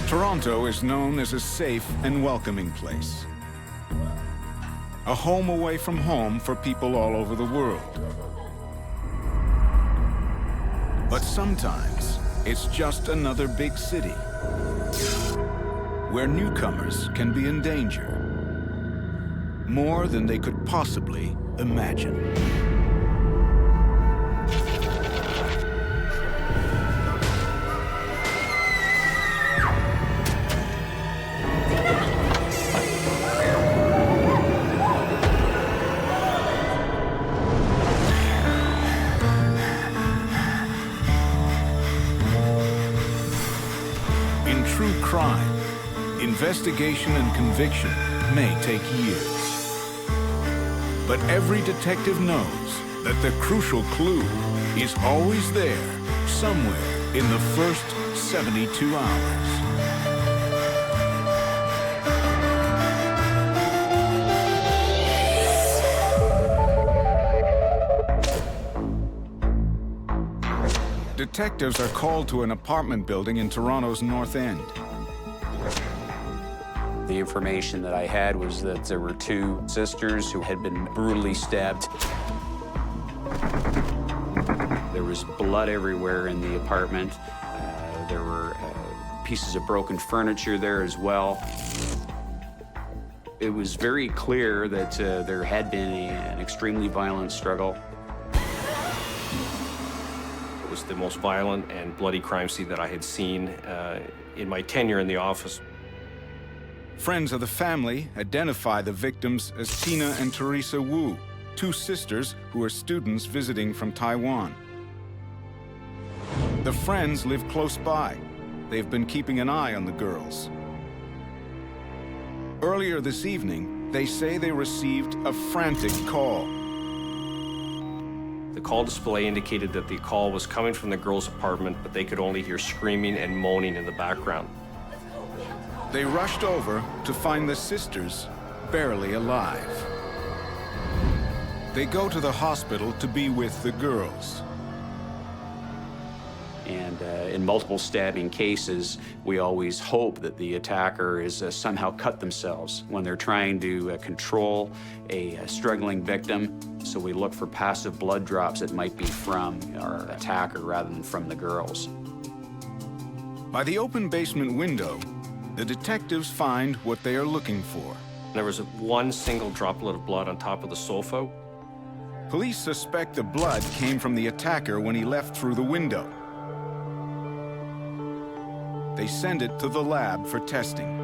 Toronto is known as a safe and welcoming place. A home away from home for people all over the world. But sometimes it's just another big city where newcomers can be in danger more than they could possibly imagine. In true crime, investigation and conviction may take years. But every detective knows that the crucial clue is always there, somewhere in the first 72 hours. Detectives are called to an apartment building in Toronto's North End. The information that I had was that there were two sisters who had been brutally stabbed. There was blood everywhere in the apartment. There were pieces of broken furniture there as well. It was very clear that there had been an extremely violent struggle. It was the most violent and bloody crime scene that I had seen in my tenure in the office. Friends of the family identify the victims as Tina and Theresa Wu, two sisters who are students visiting from Taiwan. The friends live close by. They've been keeping an eye on the girls. Earlier this evening, they say they received a frantic call. The call display indicated that the call was coming from the girls' apartment, but they could only hear screaming and moaning in the background. They rushed over to find the sisters barely alive. They go to the hospital to be with the girls. And in multiple stabbing cases, we always hope that the attacker is somehow cut themselves when they're trying to control a struggling victim. So we look for passive blood drops that might be from our attacker rather than from the girls. By the open basement window, the detectives find what they are looking for. There was one single droplet of blood on top of the sofa. Police suspect the blood came from the attacker when he left through the window. They send it to the lab for testing.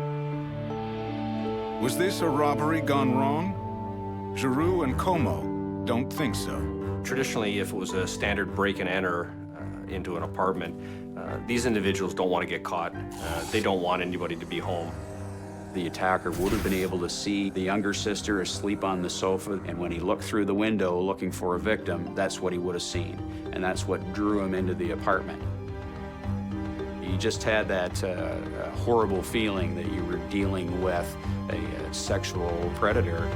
Was this a robbery gone wrong? Giroux and Como don't think so. Traditionally, if it was a standard break and enter into an apartment, these individuals don't want to get caught. They don't want anybody to be home. The attacker would have been able to see the younger sister asleep on the sofa, and when he looked through the window looking for a victim, that's what he would have seen, and that's what drew him into the apartment. You just had that horrible feeling that you were dealing with a sexual predator.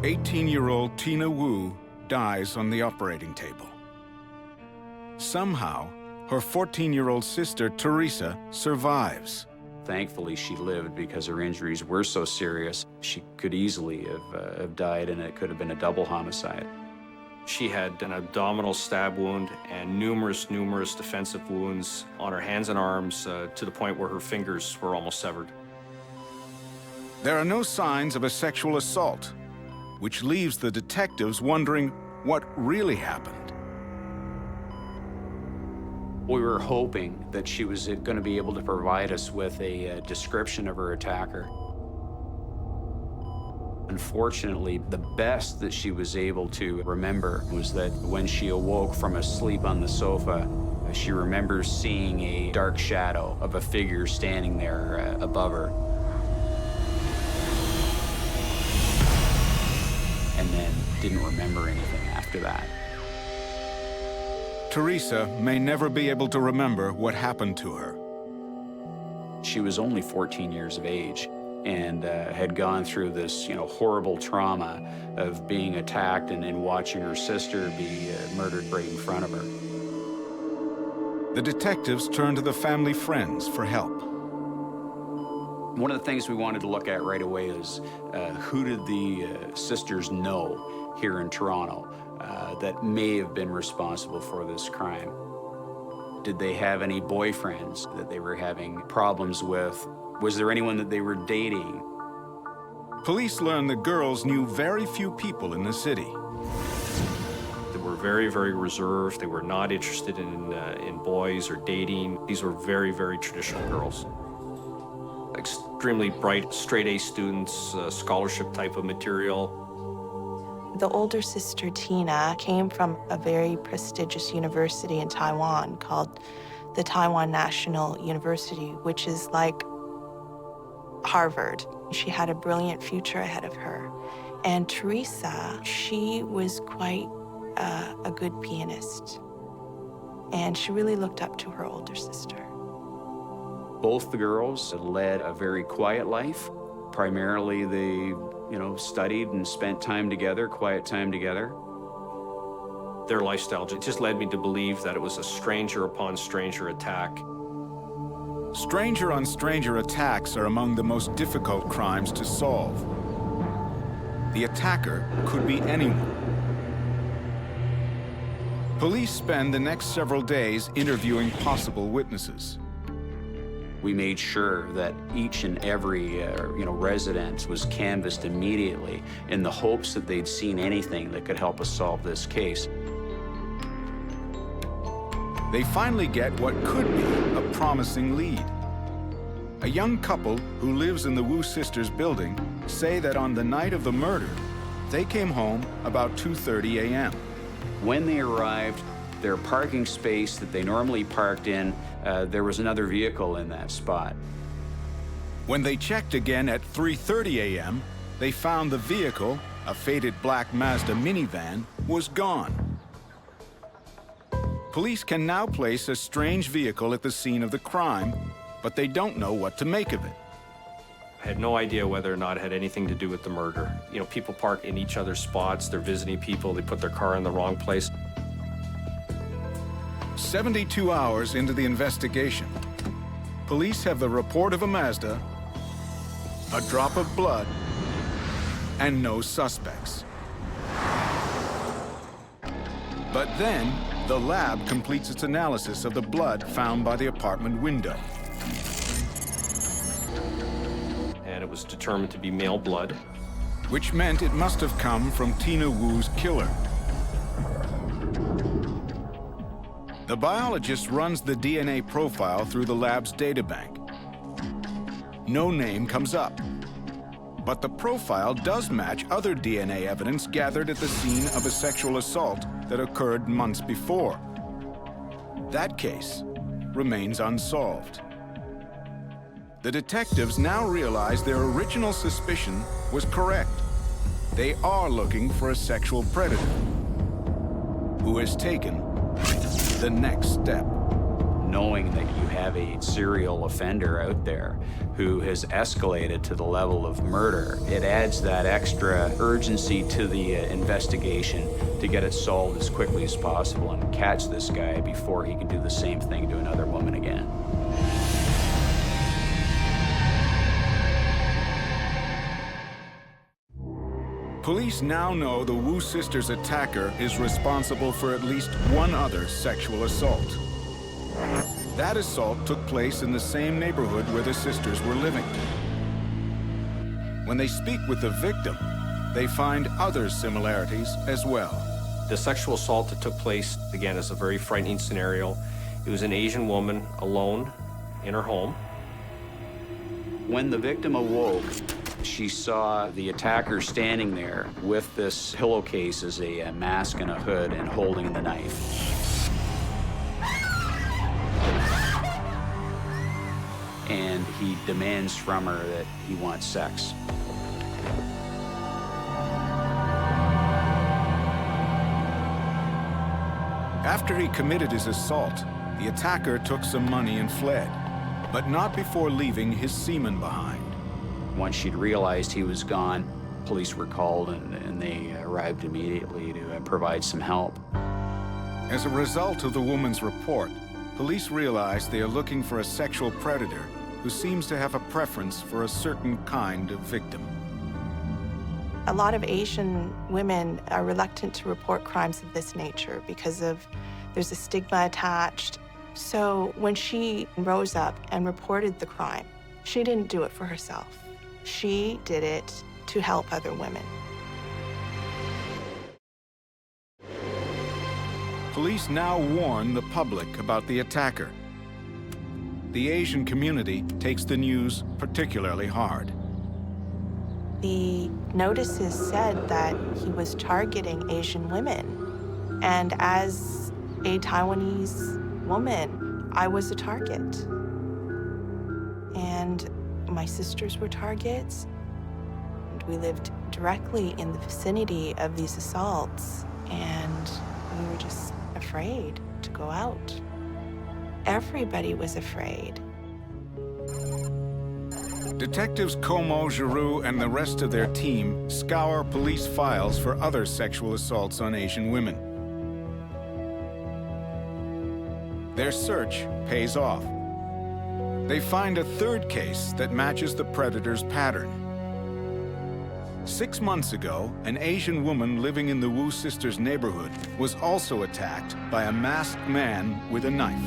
18-year-old Tina Wu dies on the operating table. Somehow, her 14-year-old sister, Theresa, survives. Thankfully, she lived because her injuries were so serious. She could easily have died, and it could have been a double homicide. She had an abdominal stab wound and numerous defensive wounds on her hands and arms to the point where her fingers were almost severed. There are no signs of a sexual assault, which leaves the detectives wondering what really happened. We were hoping that she was going to be able to provide us with a description of her attacker. Unfortunately, the best that she was able to remember was that when she awoke from a sleep on the sofa, she remembers seeing a dark shadow of a figure standing there above her. And then didn't remember anything after that. Theresa may never be able to remember what happened to her. She was only 14 years of age and had gone through this, horrible trauma of being attacked and watching her sister be murdered right in front of her. The detectives turn to the family friends for help. One of the things we wanted to look at right away is who did the sisters know here in Toronto that may have been responsible for this crime? Did they have any boyfriends that they were having problems with? Was there anyone that they were dating? Police learn the girls knew very few people in the city. They were very, very reserved. They were not interested in boys or dating. These were very, very traditional girls. Extremely bright, straight-A students, scholarship type of material. The older sister, Tina, came from a very prestigious university in Taiwan called the Taiwan National University, which is like Harvard. She had a brilliant future ahead of her. And Theresa, she was quite a good pianist. And she really looked up to her older sister. Both the girls led a very quiet life. Primarily, they, studied and spent time together, quiet time together. Their lifestyle just led me to believe that it was a stranger upon stranger attack. Stranger on stranger attacks are among the most difficult crimes to solve. The attacker could be anyone. Police spend the next several days interviewing possible witnesses. We made sure that each and every resident was canvassed immediately in the hopes that they'd seen anything that could help us solve this case. They finally get what could be a promising lead. A young couple who lives in the Wu sisters building say that on the night of the murder, they came home about 2:30 a.m. When they arrived, their parking space that they normally parked in, there was another vehicle in that spot. When they checked again at 3:30 a.m., they found the vehicle, a faded black Mazda minivan, was gone. Police can now place a strange vehicle at the scene of the crime, but they don't know what to make of it. I had no idea whether or not it had anything to do with the murder. People park in each other's spots, they're visiting people, they put their car in the wrong place. 72 hours into the investigation, police have the report of a Mazda, a drop of blood, and no suspects. But then, the lab completes its analysis of the blood found by the apartment window. And it was determined to be male blood. Which meant it must have come from Tina Wu's killer. The biologist runs the DNA profile through the lab's databank. No name comes up. But the profile does match other DNA evidence gathered at the scene of a sexual assault that occurred months before. That case remains unsolved. The detectives now realize their original suspicion was correct. They are looking for a sexual predator who has taken the next step. Knowing that you have a serial offender out there who has escalated to the level of murder, it adds that extra urgency to the investigation to get it solved as quickly as possible and catch this guy before he can do the same thing to another woman again. Police now know the Wu sisters' attacker is responsible for at least one other sexual assault. That assault took place in the same neighborhood where the sisters were living. When they speak with the victim, they find other similarities as well. The sexual assault that took place, again, is a very frightening scenario. It was an Asian woman alone in her home. When the victim awoke, she saw the attacker standing there with this pillowcase as a mask and a hood and holding the knife. And he demands from her that he wants sex. After he committed his assault, the attacker took some money and fled, but not before leaving his semen behind. Once she'd realized he was gone, police were called and they arrived immediately to provide some help. As a result of the woman's report, police realize they are looking for a sexual predator who seems to have a preference for a certain kind of victim. A lot of Asian women are reluctant to report crimes of this nature because there's a stigma attached. So when she rose up and reported the crime, she didn't do it for herself. She did it to help other women. Police now warn the public about the attacker. The Asian community takes the news particularly hard. The notices said that he was targeting Asian women. And as a Taiwanese woman, I was a target. And my sisters were targets. We lived directly in the vicinity of these assaults, and we were just afraid to go out. Everybody was afraid. Detectives Como, Giroux, and the rest of their team scour police files for other sexual assaults on Asian women. Their search pays off. They find a third case that matches the predator's pattern. 6 months ago, an Asian woman living in the Wu sisters' neighborhood was also attacked by a masked man with a knife.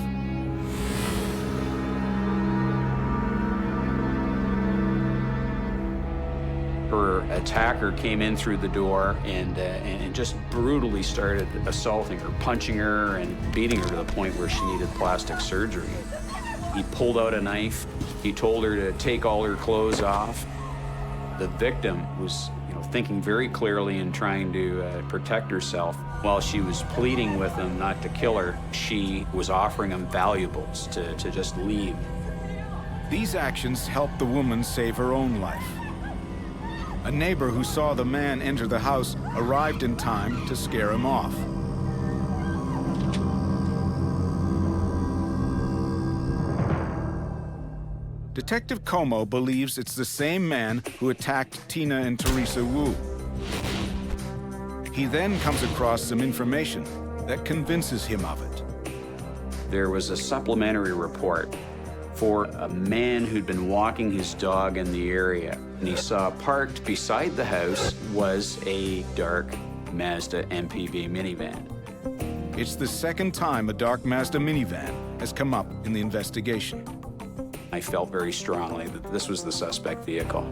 Her attacker came in through the door and just brutally started assaulting her, punching her and beating her to the point where she needed plastic surgery. He pulled out a knife. He told her to take all her clothes off. The victim was, thinking very clearly and trying to protect herself. While she was pleading with him not to kill her, she was offering him valuables to just leave. These actions helped the woman save her own life. A neighbor who saw the man enter the house arrived in time to scare him off. Detective Como believes it's the same man who attacked Tina and Theresa Wu. He then comes across some information that convinces him of it. There was a supplementary report for a man who'd been walking his dog in the area, and he saw parked beside the house was a dark Mazda MPV minivan. It's the second time a dark Mazda minivan has come up in the investigation. I felt very strongly that this was the suspect vehicle.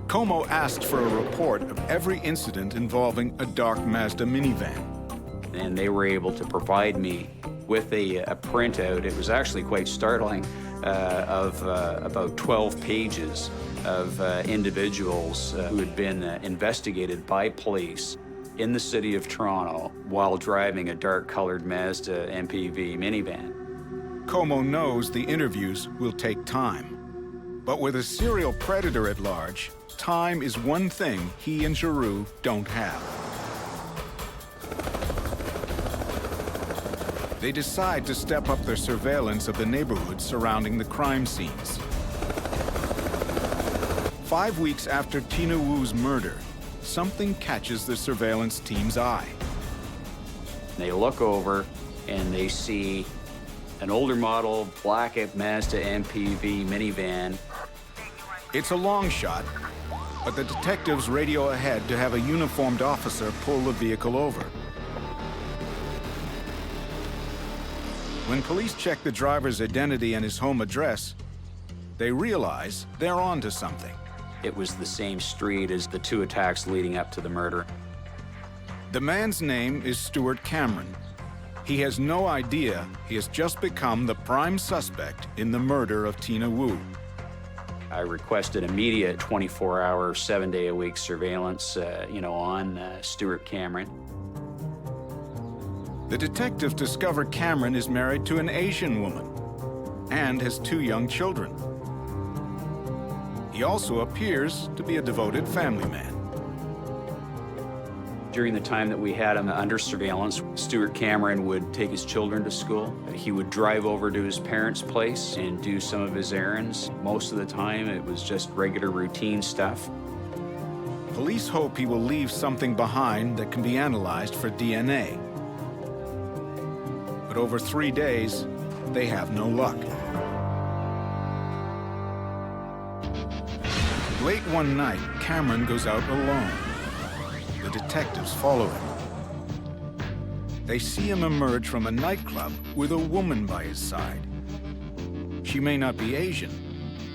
Como asked for a report of every incident involving a dark Mazda minivan. And they were able to provide me with a printout. It was actually quite startling, of about 12 pages of individuals who had been investigated by police in the city of Toronto while driving a dark-colored Mazda MPV minivan. Como knows the interviews will take time. But with a serial predator at large, time is one thing he and Giroux don't have. They decide to step up their surveillance of the neighborhood surrounding the crime scenes. 5 weeks after Tina Wu's murder, something catches the surveillance team's eye. They look over and they see an older model black Mazda MPV minivan. It's a long shot, but the detectives radio ahead to have a uniformed officer pull the vehicle over. When police check the driver's identity and his home address, they realize they're onto something. It was the same street as the two attacks leading up to the murder. The man's name is Stuart Cameron. He has no idea he has just become the prime suspect in the murder of Tina Wu. I requested immediate 24-hour, 7-day-a-week surveillance, on Stuart Cameron. The detectives discover Cameron is married to an Asian woman and has 2 young children. He also appears to be a devoted family man. During the time that we had him under surveillance, Stuart Cameron would take his children to school. He would drive over to his parents' place and do some of his errands. Most of the time, it was just regular routine stuff. Police hope he will leave something behind that can be analyzed for DNA. But over 3 days, they have no luck. Late one night, Cameron goes out alone. The detectives follow him. They see him emerge from a nightclub with a woman by his side. She may not be Asian,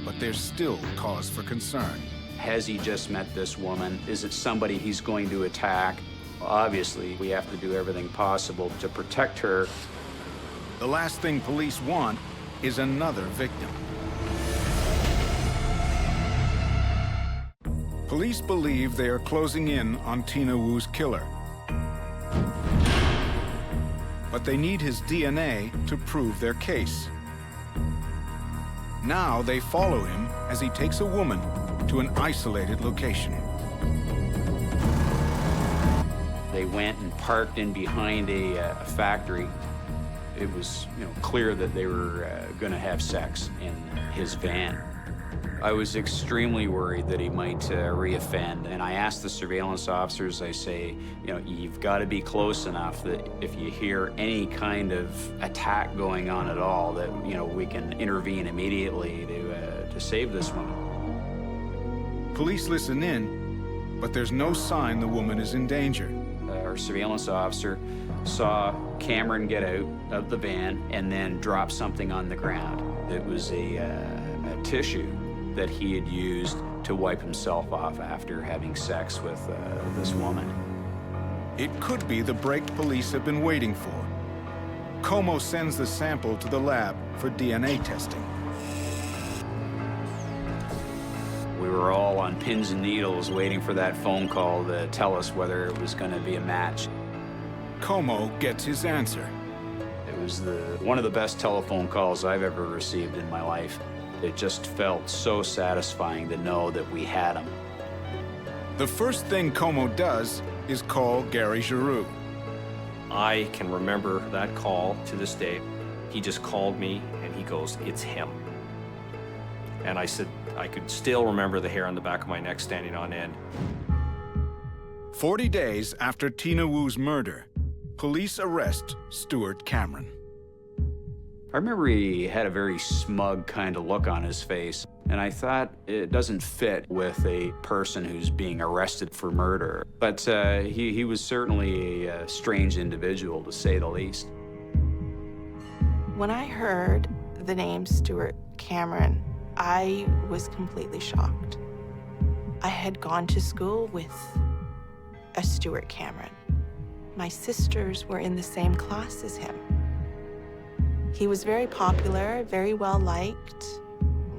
but there's still cause for concern. Has he just met this woman? Is it somebody he's going to attack? Obviously, we have to do everything possible to protect her. The last thing police want is another victim. Police believe they are closing in on Tina Wu's killer. But they need his DNA to prove their case. Now they follow him as he takes a woman to an isolated location. They went and parked in behind a factory. It was, clear that they were going to have sex in his van. I was extremely worried that he might reoffend, and I asked the surveillance officers, I say, you've got to be close enough that if you hear any kind of attack going on at all, that, we can intervene immediately to save this woman. Police listen in, but there's no sign the woman is in danger. Our surveillance officer saw Cameron get out of the van and then drop something on the ground. It was a tissue that he had used to wipe himself off after having sex with this woman. It could be the break police have been waiting for. Como sends the sample to the lab for DNA testing. We were all on pins and needles waiting for that phone call to tell us whether it was going to be a match. Como gets his answer. It was one of the best telephone calls I've ever received in my life. It just felt so satisfying to know that we had him. The first thing Como does is call Gary Giroux. I can remember that call to this day. He just called me and he goes, "It's him." And I said, I could still remember the hair on the back of my neck standing on end. 40 days after Tina Wu's murder, police arrest Stuart Cameron. I remember he had a very smug kind of look on his face, and I thought it doesn't fit with a person who's being arrested for murder. But he was certainly a strange individual, to say the least. When I heard the name Stuart Cameron, I was completely shocked. I had gone to school with a Stuart Cameron. My sisters were in the same class as him. He was very popular, very well liked.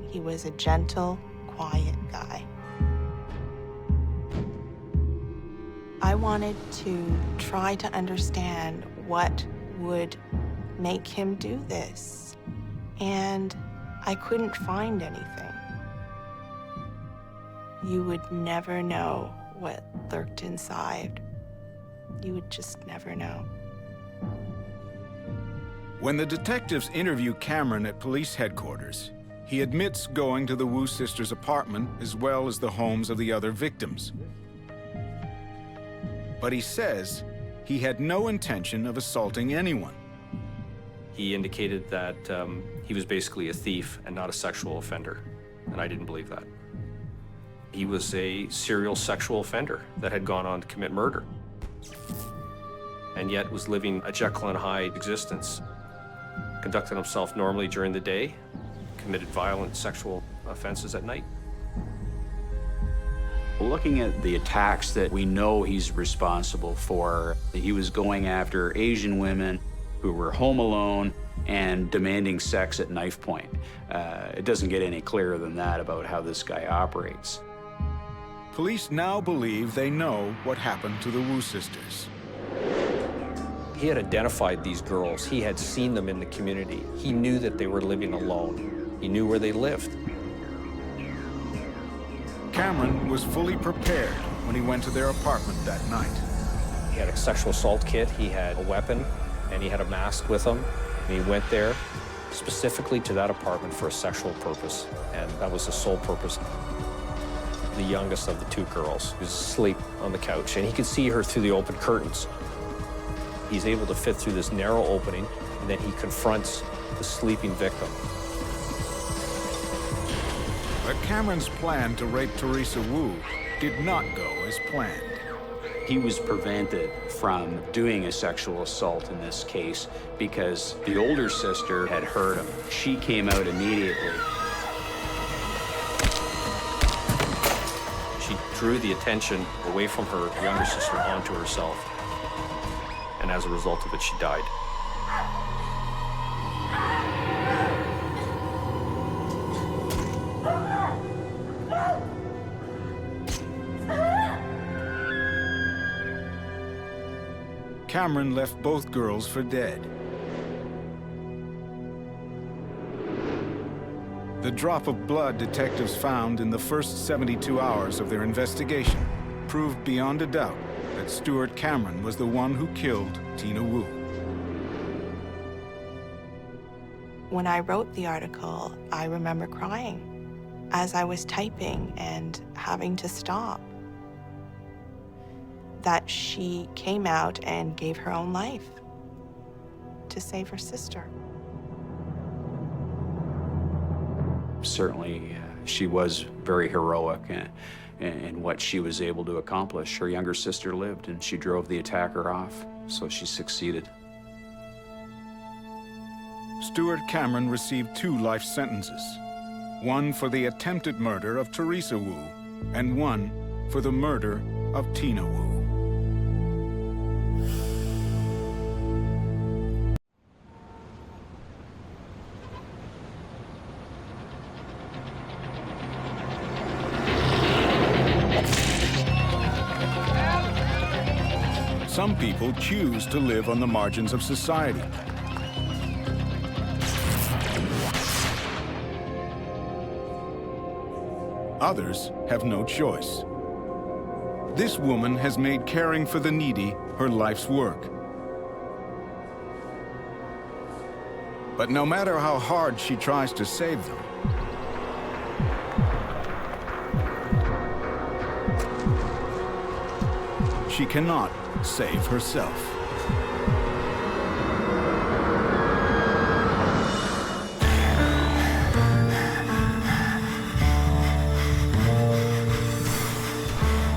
He was a gentle, quiet guy. I wanted to try to understand what would make him do this, and I couldn't find anything. You would never know what lurked inside. You would just never know. When the detectives interview Cameron at police headquarters, he admits going to the Wu sisters' apartment as well as the homes of the other victims. But he says he had no intention of assaulting anyone. He indicated that he was basically a thief and not a sexual offender, and I didn't believe that. He was a serial sexual offender that had gone on to commit murder, and yet was living a Jekyll and Hyde existence. Conducted himself normally during the day, committed violent sexual offenses at night. Looking at the attacks that we know he's responsible for, he was going after Asian women who were home alone and demanding sex at knife point. It doesn't get any clearer than that about how this guy operates. Police now believe they know what happened to the Wu sisters. He had identified these girls. He had seen them in the community. He knew that they were living alone. He knew where they lived. Cameron was fully prepared when he went to their apartment that night. He had a sexual assault kit, he had a weapon, and he had a mask with him. And he went there specifically to that apartment for a sexual purpose, and that was the sole purpose. The youngest of the two girls was asleep on the couch, and he could see her through the open curtains. He's able to fit through this narrow opening, and then he confronts the sleeping victim. But Cameron's plan to rape Theresa Wu did not go as planned. He was prevented from doing a sexual assault in this case because the older sister had heard him. She came out immediately. She drew the attention away from her younger sister onto herself. And as a result of it, she died. Cameron left both girls for dead. The drop of blood detectives found in the first 72 hours of their investigation proved beyond a doubt that Stuart Cameron was the one who killed Tina Wu. When I wrote the article, I remember crying as I was typing and having to stop. That she came out and gave her own life to save her sister. Certainly, she was very heroic in what she was able to accomplish. Her younger sister lived, and she drove the attacker off, so she succeeded. Stuart Cameron received 2 life sentences, one for the attempted murder of Theresa Wu and one for the murder of Tina Wu. Some people choose to live on the margins of society. Others have no choice. This woman has made caring for the needy her life's work. But no matter how hard she tries to save them, she cannot save herself.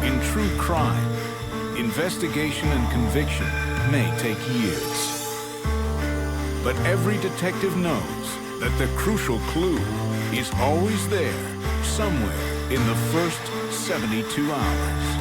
In true crime, investigation and conviction may take years. But every detective knows that the crucial clue is always there, somewhere in the first 72 hours.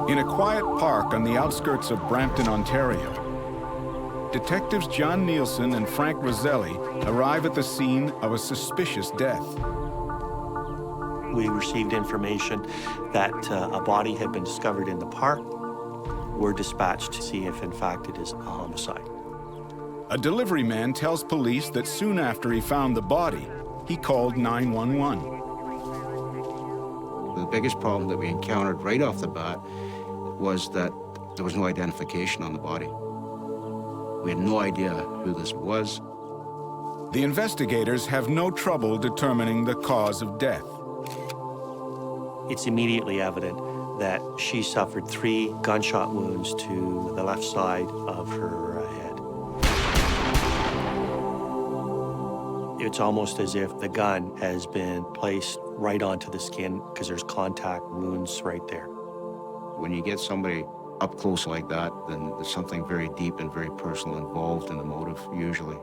In a quiet park on the outskirts of Brampton, Ontario, detectives John Nielsen and Frank Roselli arrive at the scene of a suspicious death. We received information that a body had been discovered in the park. We're dispatched to see if, in fact, it is a homicide. A delivery man tells police that soon after he found the body, he called 911. The biggest problem that we encountered right off the bat was that there was no identification on the body. We had no idea who this was. The investigators have no trouble determining the cause of death. It's immediately evident that she suffered 3 gunshot wounds to the left side of her head. It's almost as if the gun has been placed right onto the skin because there's contact wounds right there. When you get somebody up close like that, then there's something very deep and very personal involved in the motive, usually.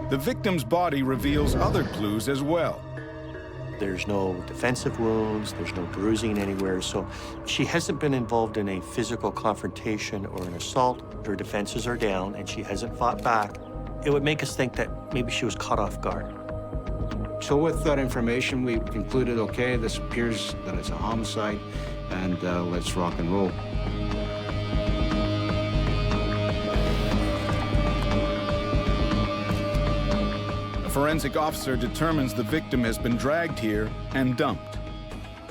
The victim's body reveals other clues as well. There's no defensive wounds, there's no bruising anywhere, so she hasn't been involved in a physical confrontation or an assault. Her defenses are down and she hasn't fought back. It would make us think that maybe she was caught off guard. So with that information, we concluded, okay, this appears that it's a homicide, and let's rock and roll. A forensic officer determines the victim has been dragged here and dumped.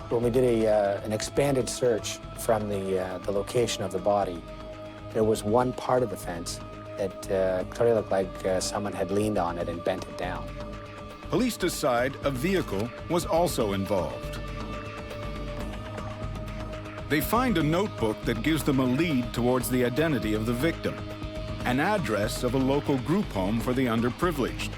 When we did an expanded search from the location of the body, there was one part of the fence that clearly looked like someone had leaned on it and bent it down. Police decide a vehicle was also involved. They find a notebook that gives them a lead towards the identity of the victim, an address of a local group home for the underprivileged.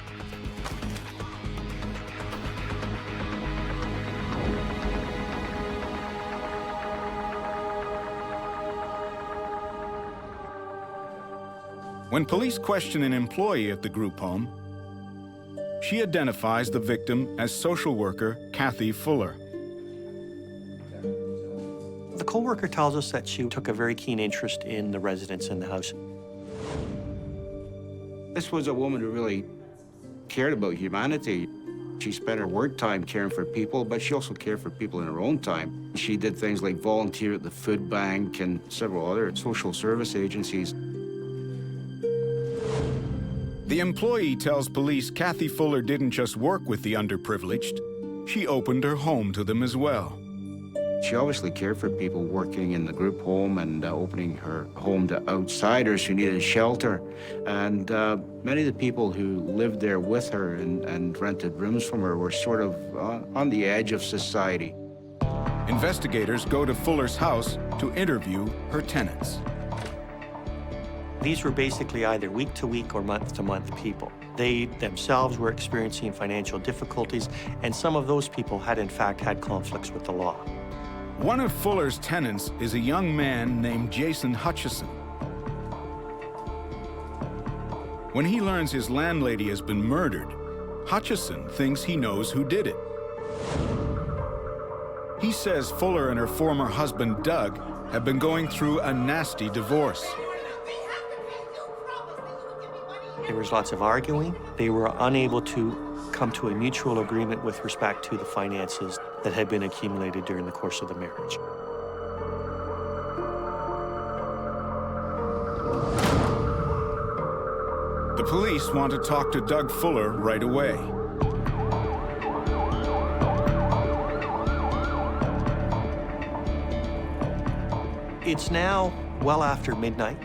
When police question an employee at the group home, she identifies the victim as social worker Kathy Fuller. The coworker tells us that she took a very keen interest in the residents in the house. This was a woman who really cared about humanity. She spent her work time caring for people, but she also cared for people in her own time. She did things like volunteer at the food bank and several other social service agencies. The employee tells police Kathy Fuller didn't just work with the underprivileged, she opened her home to them as well. She obviously cared for people working in the group home and opening her home to outsiders who needed shelter. And many of the people who lived there with her and rented rooms from her were sort of on the edge of society. Investigators go to Fuller's house to interview her tenants. These were basically either week-to-week or month-to-month people. They themselves were experiencing financial difficulties, and some of those people had in fact had conflicts with the law. One of Fuller's tenants is a young man named Jason Hutchison. When he learns his landlady has been murdered, Hutchison thinks he knows who did it. He says Fuller and her former husband, Doug, have been going through a nasty divorce. There was lots of arguing. They were unable to come to a mutual agreement with respect to the finances that had been accumulated during the course of the marriage. The police want to talk to Doug Fuller right away. It's now well after midnight.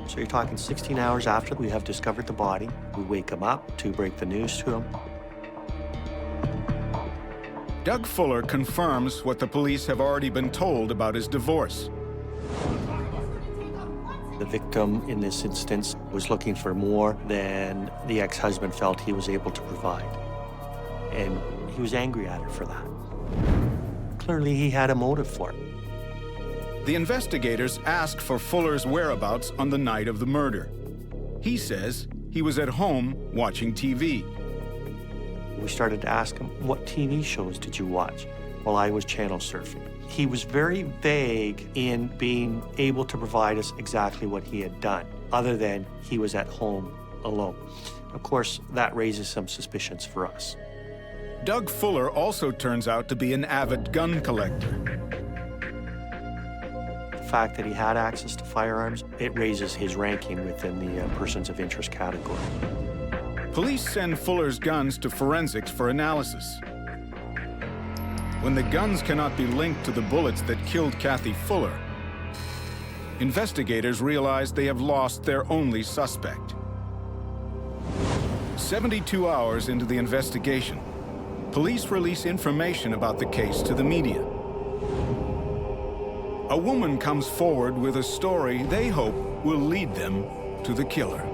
So you're talking 16 hours after we have discovered the body. We wake him up to break the news to him. Doug Fuller confirms what the police have already been told about his divorce. The victim in this instance was looking for more than the ex-husband felt he was able to provide. And he was angry at her for that. Clearly, he had a motive for it. The investigators ask for Fuller's whereabouts on the night of the murder. He says he was at home watching TV. We started to ask him, what TV shows did you watch? Well, I was channel surfing. He was very vague in being able to provide us exactly what he had done, other than he was at home alone. Of course, that raises some suspicions for us. Doug Fuller also turns out to be an avid gun collector. The fact that he had access to firearms, it raises his ranking within the persons of interest category. Police send Fuller's guns to forensics for analysis. When the guns cannot be linked to the bullets that killed Kathy Fuller, investigators realize they have lost their only suspect. 72 hours into the investigation, police release information about the case to the media. A woman comes forward with a story they hope will lead them to the killer.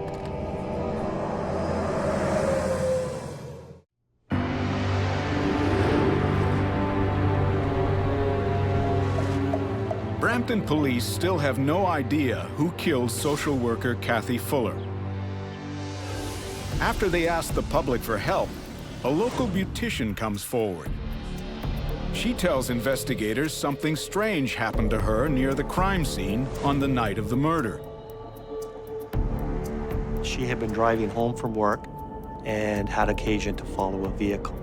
Brampton police still have no idea who killed social worker Kathy Fuller. After they ask the public for help, a local beautician comes forward. She tells investigators something strange happened to her near the crime scene on the night of the murder. She had been driving home from work and had occasion to follow a vehicle.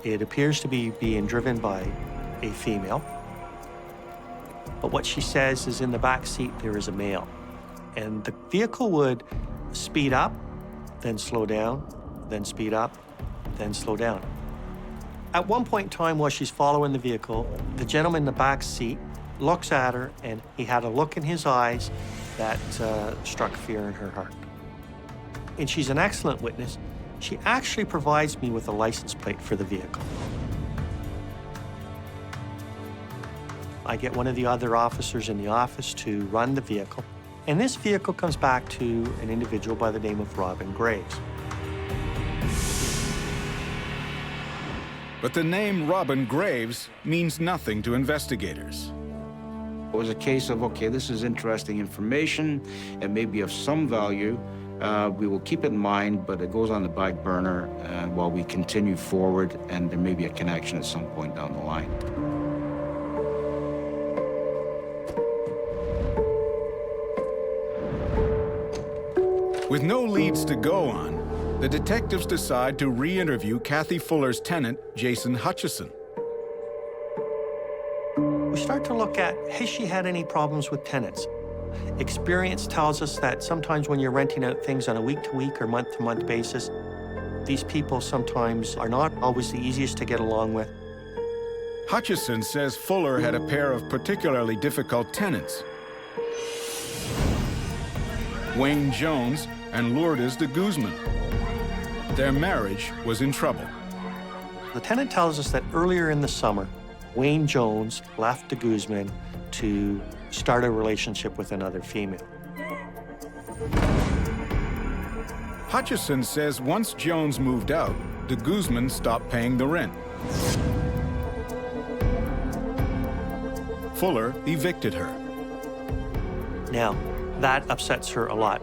It appears to be being driven by a female. But what she says is in the back seat there is a male. And the vehicle would speed up, then slow down, then speed up, then slow down. At one point in time while she's following the vehicle, the gentleman in the back seat looks at her, and he had a look in his eyes that struck fear in her heart. And she's an excellent witness. She actually provides me with a license plate for the vehicle. I get one of the other officers in the office to run the vehicle, and this vehicle comes back to an individual by the name of Robin Graves. But the name Robin Graves means nothing to investigators. It was a case of, okay, this is interesting information. It may be of some value. We will keep it in mind, but it goes on the back burner while we continue forward, and there may be a connection at some point down the line. With no leads to go on, the detectives decide to re-interview Kathy Fuller's tenant, Jason Hutchison. We start to look at, has she had any problems with tenants? Experience tells us that sometimes when you're renting out things on a week-to-week or month-to-month basis, these people sometimes are not always the easiest to get along with. Hutchison says Fuller had a pair of particularly difficult tenants, Wayne Jones and Lourdes de Guzman. Their marriage was in trouble. The tenant tells us that earlier in the summer, Wayne Jones left de Guzman to start a relationship with another female. Hutchison says once Jones moved out, de Guzman stopped paying the rent. Fuller evicted her. Now, that upsets her a lot.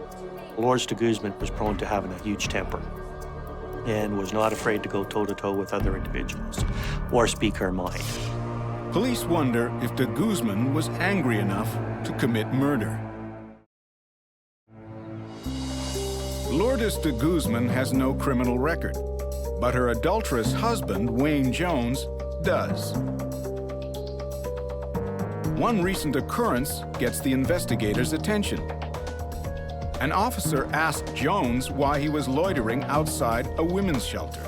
Lourdes de Guzman was prone to having a huge temper and was not afraid to go toe-to-toe with other individuals or speak her mind. Police wonder if de Guzman was angry enough to commit murder. Lourdes de Guzman has no criminal record, but her adulterous husband, Wayne Jones, does. One recent occurrence gets the investigators' attention. An officer asked Jones why he was loitering outside a women's shelter.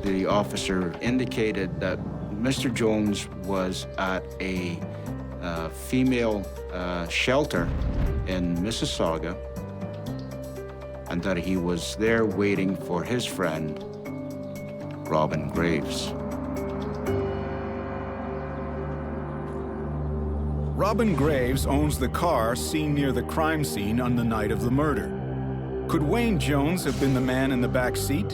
The officer indicated that Mr. Jones was at a female shelter in Mississauga, and that he was there waiting for his friend, Robin Graves. Robin Graves owns the car seen near the crime scene on the night of the murder. Could Wayne Jones have been the man in the back seat?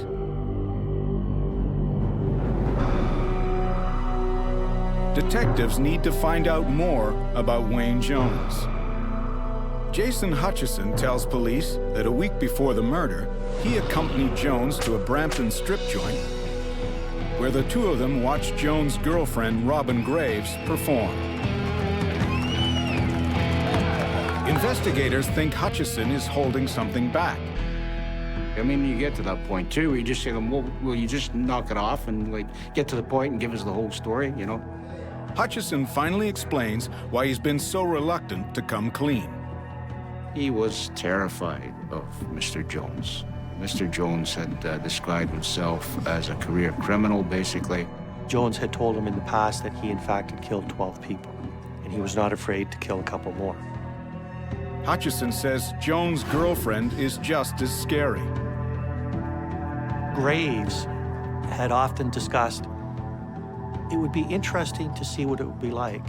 Detectives need to find out more about Wayne Jones. Jason Hutchison tells police that a week before the murder, he accompanied Jones to a Brampton strip joint where the two of them watched Jones' girlfriend, Robin Graves, perform. Investigators think Hutchison is holding something back. I mean, you get to that point, too, where you just say to them, well, will you just knock it off and, like, get to the point and give us the whole story, you know? Hutchison finally explains why he's been so reluctant to come clean. He was terrified of Mr. Jones. Mr. Jones had described himself as a career criminal, basically. Jones had told him in the past that he, in fact, had killed 12 people, and he was not afraid to kill a couple more. Hutchison says Jones' girlfriend is just as scary. Graves had often discussed it would be interesting to see what it would be like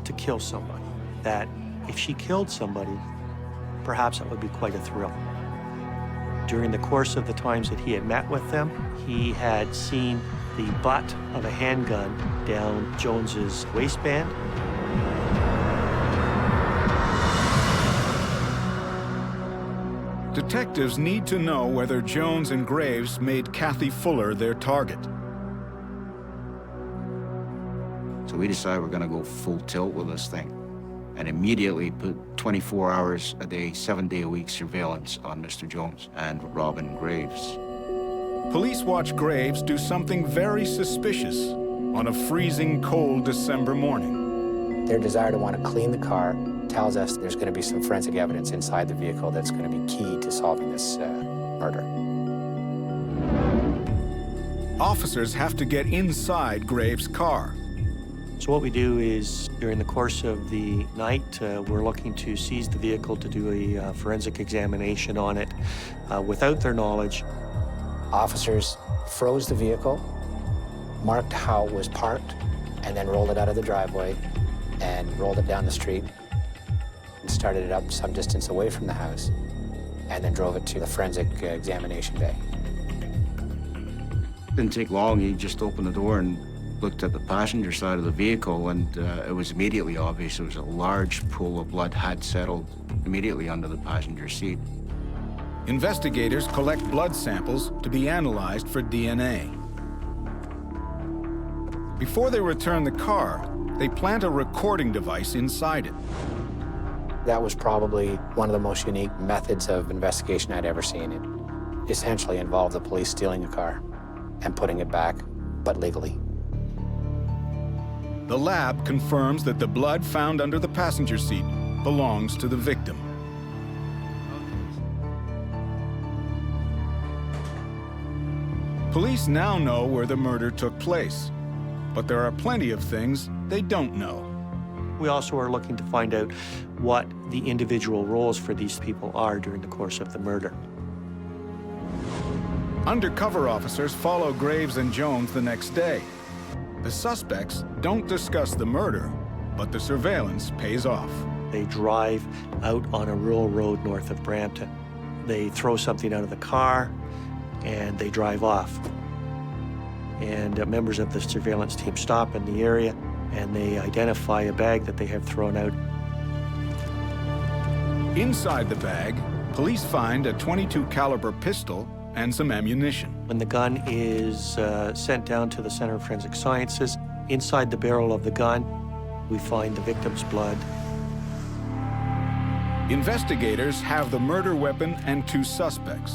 to kill somebody. That if she killed somebody, perhaps it would be quite a thrill. During the course of the times that he had met with them, he had seen the butt of a handgun down Jones's waistband. Detectives need to know whether Jones and Graves made Kathy Fuller their target. So we decided we're gonna go full tilt with this thing and immediately put 24 hours a day, 7-day-a-week surveillance on Mr. Jones and Robin Graves. Police watch Graves do something very suspicious on a freezing cold December morning. Their desire to want to clean the car tells us there's going to be some forensic evidence inside the vehicle that's going to be key to solving this murder. officers have to get inside Graves' car. So what we do is, during the course of the night, we're looking to seize the vehicle to do a forensic examination on it without their knowledge. Officers froze the vehicle, marked how it was parked, and then rolled it out of the driveway and rolled it down the street and started it up some distance away from the house, and then drove it to the forensic examination bay. Didn't take long. He just opened the door and looked at the passenger side of the vehicle, and it was immediately obvious there was a large pool of blood had settled immediately under the passenger seat. Investigators collect blood samples to be analyzed for DNA. Before they return the car, they plant a recording device inside it. That was probably one of the most unique methods of investigation I'd ever seen. It essentially involved the police stealing a car and putting it back, but legally. The lab confirms that the blood found under the passenger seat belongs to the victim. Police now know where the murder took place, but there are plenty of things they don't know. We also are looking to find out what the individual roles for these people are during the course of the murder. Undercover officers follow Graves and Jones the next day. The suspects don't discuss the murder, but the surveillance pays off. They drive out on a rural road north of Brampton. They throw something out of the car, and they drive off. And members of the surveillance team stop in the area, and they identify a bag that they have thrown out. Inside the bag, police find a .22 caliber pistol and some ammunition. When the gun is sent down to the Center of Forensic Sciences, inside the barrel of the gun, we find the victim's blood. Investigators have the murder weapon and 2 suspects.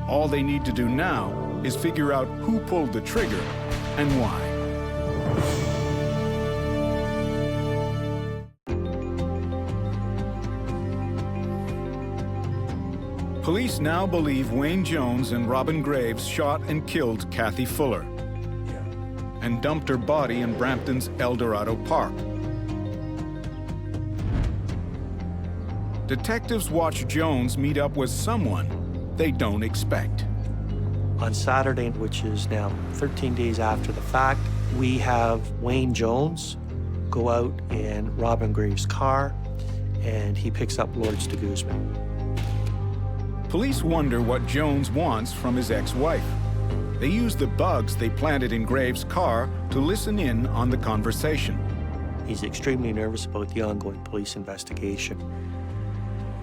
All they need to do now is figure out who pulled the trigger and why. Police now believe Wayne Jones and Robin Graves shot and killed Kathy Fuller and dumped her body in Brampton's El Dorado Park. Detectives watch Jones meet up with someone they don't expect. On Saturday, which is now 13 days after the fact, we have Wayne Jones go out in Robin Graves' car, and he picks up Lourdes de Guzman. Police wonder what Jones wants from his ex-wife. They use the bugs they planted in Graves' car to listen in on the conversation. He's extremely nervous about the ongoing police investigation.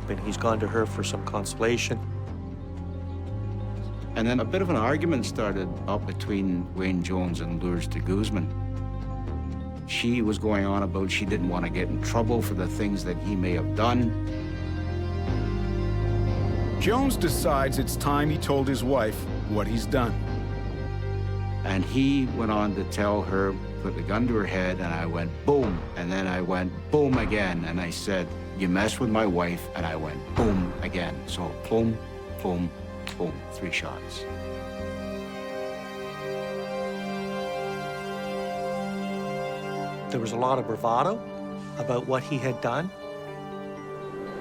And he's gone to her for some consolation. And then a bit of an argument started up between Wayne Jones and Lourdes de Guzman. She was going on about she didn't want to get in trouble for the things that he may have done. Jones decides it's time he told his wife what he's done. And he went on to tell her, put the gun to her head, and I went boom. And then I went boom again. And I said, you messed with my wife, and I went boom again. So boom, boom, boom, 3 shots. There was a lot of bravado about what he had done.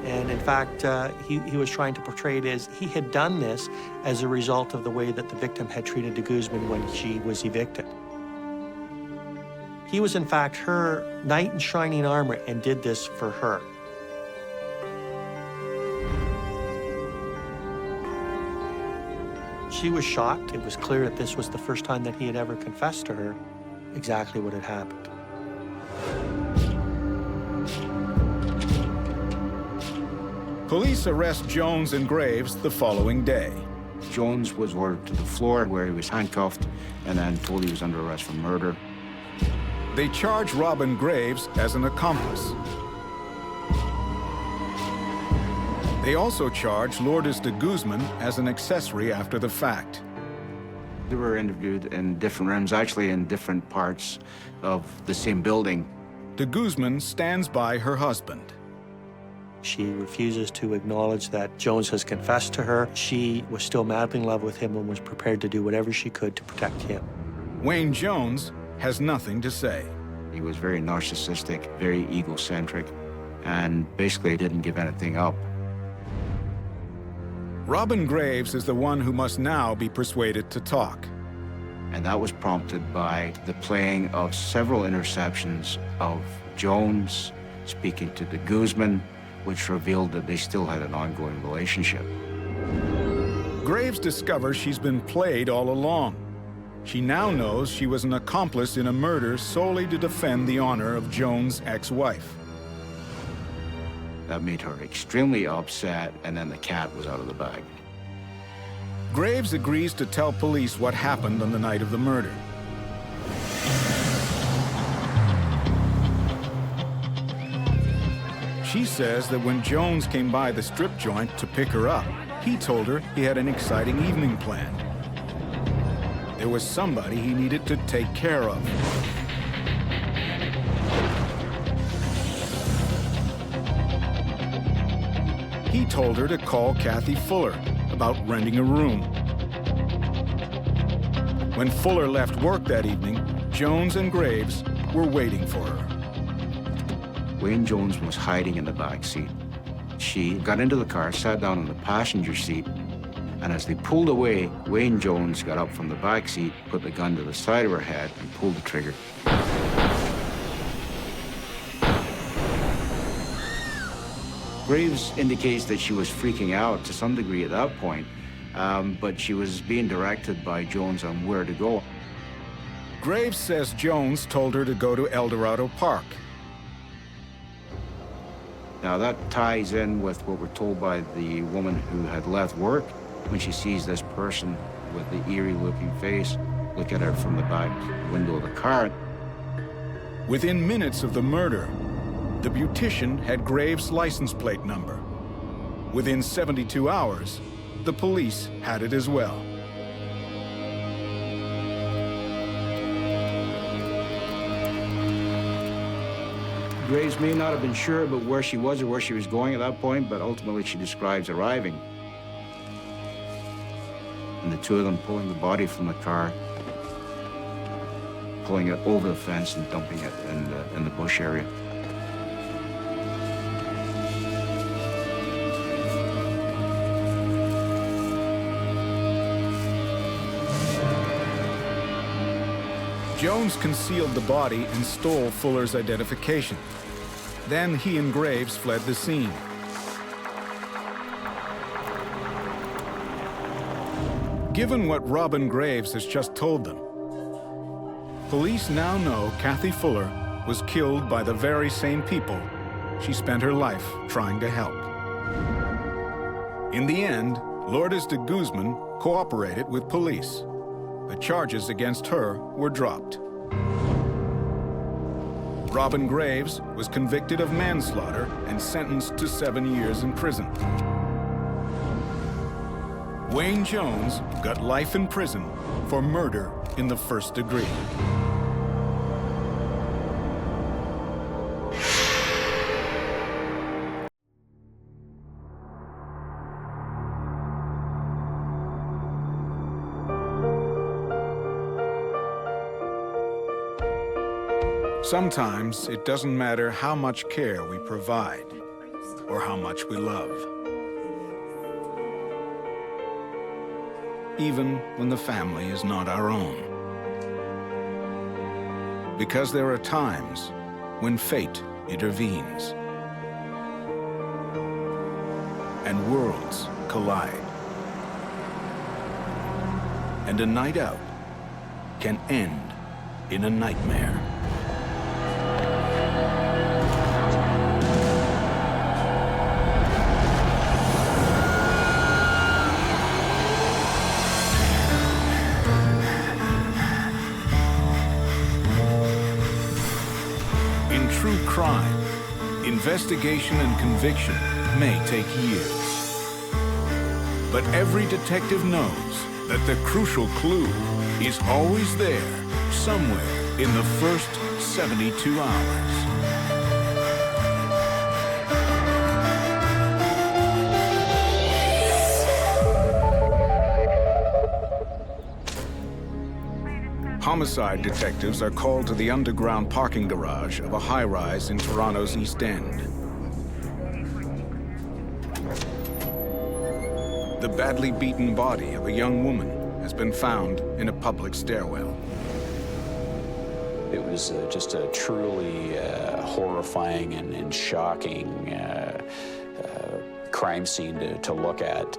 And in fact, he was trying to portray it as he had done this as a result of the way that the victim had treated de Guzman when she was evicted. He was, in fact, her knight in shining armor and did this for her. She was shocked. It was clear that this was the first time that he had ever confessed to her exactly what had happened. Police arrest Jones and Graves the following day. Jones was ordered to the floor where he was handcuffed and then told he was under arrest for murder. They charge Robin Graves as an accomplice. They also charge Lourdes de Guzman as an accessory after the fact. They were interviewed in different rooms, actually in different parts of the same building. De Guzman stands by her husband. She refuses to acknowledge that Jones has confessed to her. She was still madly in love with him and was prepared to do whatever she could to protect him. Wayne Jones has nothing to say. He was very narcissistic, very egocentric, and basically didn't give anything up. Robin Graves is the one who must now be persuaded to talk. And that was prompted by the playing of several interceptions of Jones speaking to the Guzman, which revealed that they still had an ongoing relationship. Graves discovers she's been played all along. She now knows she was an accomplice in a murder solely to defend the honor of Jones' ex-wife. That made her extremely upset, and then the cat was out of the bag. Graves agrees to tell police what happened on the night of the murder. She says that when Jones came by the strip joint to pick her up, he told her he had an exciting evening planned. There was somebody he needed to take care of. He told her to call Kathy Fuller about renting a room. When Fuller left work that evening, Jones and Graves were waiting for her. Wayne Jones was hiding in the back seat. She got into the car, sat down in the passenger seat, and as they pulled away, Wayne Jones got up from the back seat, put the gun to the side of her head, and pulled the trigger. Graves indicates that she was freaking out to some degree at that point, but she was being directed by Jones on where to go. Graves says Jones told her to go to El Dorado Park. Now that ties in with what we're told by the woman who had left work when she sees this person with the eerie-looking face look at her from the back window of the car. Within minutes of the murder, the beautician had Graves' license plate number. Within 72 hours, the police had it as well. Graves may not have been sure about where she was or where she was going at that point, but ultimately she describes arriving. And the two of them pulling the body from the car, pulling it over the fence and dumping it in the bush area. Jones concealed the body and stole Fuller's identification. Then he and Graves fled the scene. Given what Robin Graves has just told them, police now know Kathy Fuller was killed by the very same people she spent her life trying to help. In the end, Lourdes de Guzman cooperated with police. The charges against her were dropped. Robin Graves was convicted of manslaughter and sentenced to 7 years in prison. Wayne Jones got life in prison for murder in the first degree. Sometimes it doesn't matter how much care we provide or how much we love. Even when the family is not our own. Because there are times when fate intervenes and worlds collide. And a night out can end in a nightmare. Crime, investigation and conviction may take years. But every detective knows that the crucial clue is always there, somewhere in the first 72 hours. Homicide detectives are called to the underground parking garage of a high-rise in Toronto's East End. The badly beaten body of a young woman has been found in a public stairwell. It was just a truly horrifying and shocking crime scene to look at.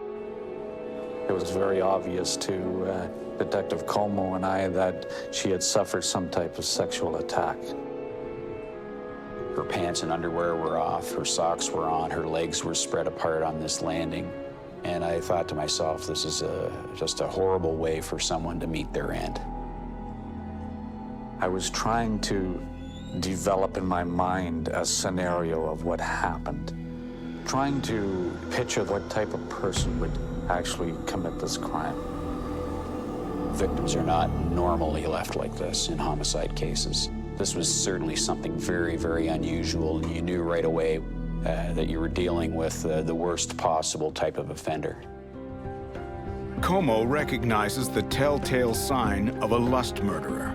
It was very obvious to Detective Como and I that she had suffered some type of sexual attack. Her pants and underwear were off, her socks were on, her legs were spread apart on this landing. And I thought to myself, this is just a horrible way for someone to meet their end. I was trying to develop in my mind a scenario of what happened, trying to picture what type of person would actually commit this crime. Victims are not normally left like this in homicide cases. This was certainly something very, very unusual, and you knew right away that you were dealing with the worst possible type of offender. Como recognizes the telltale sign of a lust murderer.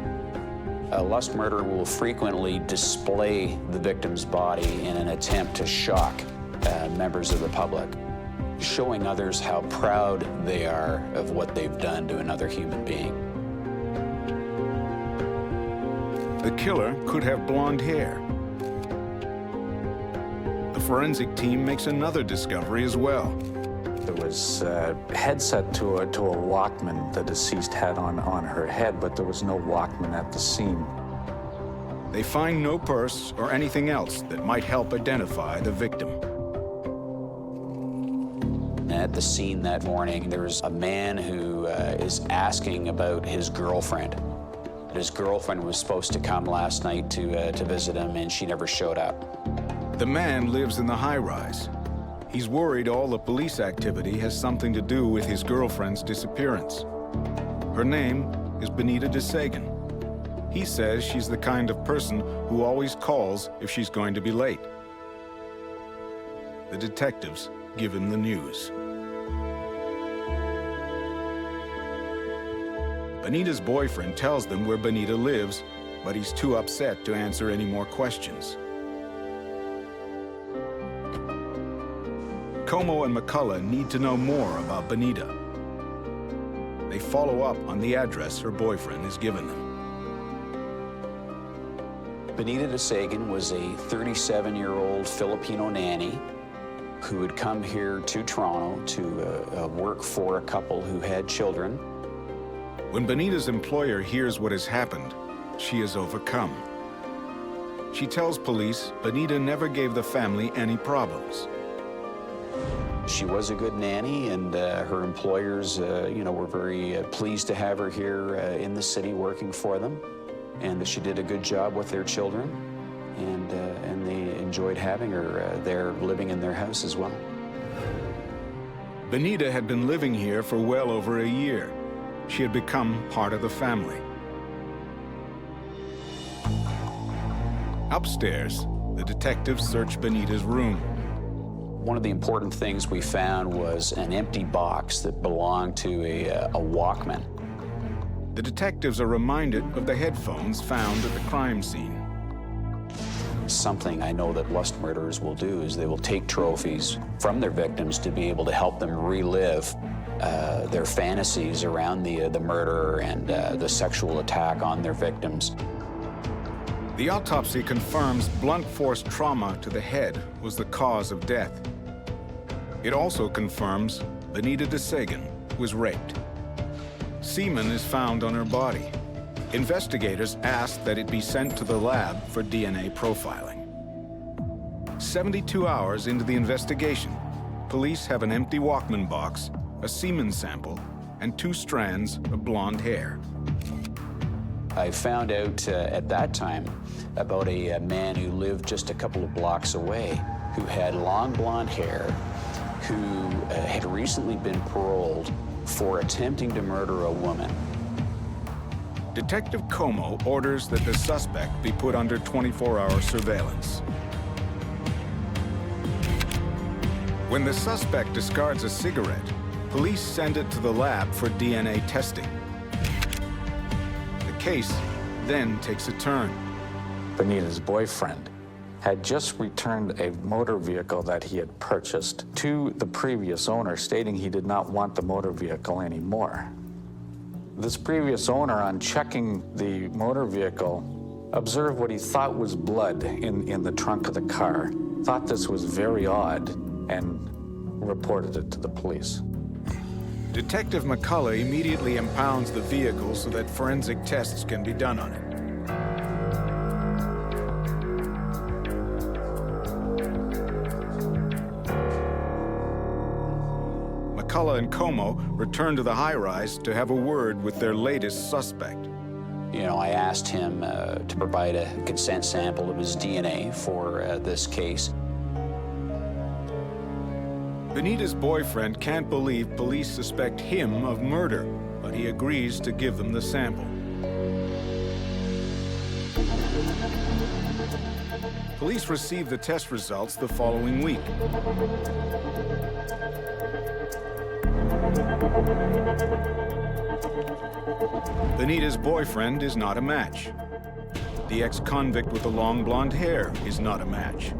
A lust murderer will frequently display the victim's body in an attempt to shock members of the public, showing others how proud they are of what they've done to another human being. The killer could have blonde hair. The forensic team makes another discovery as well. There was a headset to a Walkman the deceased had on her head, but there was no Walkman at the scene. They find no purse or anything else that might help identify the victim. At the scene that morning, there's a man who is asking about his girlfriend. His girlfriend was supposed to come last night to visit him, and she never showed up. The man lives in the high-rise. He's worried all the police activity has something to do with his girlfriend's disappearance. Her name is Benita DeSagan. He says she's the kind of person who always calls if she's going to be late. The detectives give him the news. Benita's boyfriend tells them where Benita lives, but he's too upset to answer any more questions. Como and McCullough need to know more about Benita. They follow up on the address her boyfriend has given them. Benita DeSagan was a 37-year-old Filipino nanny who had come here to Toronto to work for a couple who had children. When Benita's employer hears what has happened, she is overcome. She tells police Benita never gave the family any problems. She was a good nanny, and her employers, were very pleased to have her here in the city working for them, and she did a good job with their children, and they enjoyed having her there living in their house as well. Benita had been living here for well over a year. She had become part of the family. Upstairs, the detectives searched Benita's room. One of the important things we found was an empty box that belonged to a Walkman. The detectives are reminded of the headphones found at the crime scene. Something I know that lust murderers will do is they will take trophies from their victims to be able to help them relive their fantasies around the murder and the sexual attack on their victims. The autopsy confirms blunt force trauma to the head was the cause of death. It also confirms Benita DeSagan was raped. Semen is found on her body. Investigators asked that it be sent to the lab for DNA profiling. 72 hours into the investigation, police have an empty Walkman box, a semen sample, and 2 strands of blonde hair. I found out at that time about a man who lived just a couple of blocks away, who had long blonde hair, who had recently been paroled for attempting to murder a woman. Detective Como orders that the suspect be put under 24-hour surveillance. When the suspect discards a cigarette, police send it to the lab for DNA testing. The case then takes a turn. Benita's boyfriend had just returned a motor vehicle that he had purchased to the previous owner, stating he did not want the motor vehicle anymore. This previous owner, on checking the motor vehicle, observed what he thought was blood in the trunk of the car, thought this was very odd, and reported it to the police. Detective McCullough immediately impounds the vehicle so that forensic tests can be done on it. McCullough and Como return to the high-rise to have a word with their latest suspect. You know, I asked him to provide a consent sample of his DNA for this case. Benita's boyfriend can't believe police suspect him of murder, but he agrees to give them the sample. Police receive the test results the following week. Benita's boyfriend is not a match. The ex-convict with the long blonde hair is not a match.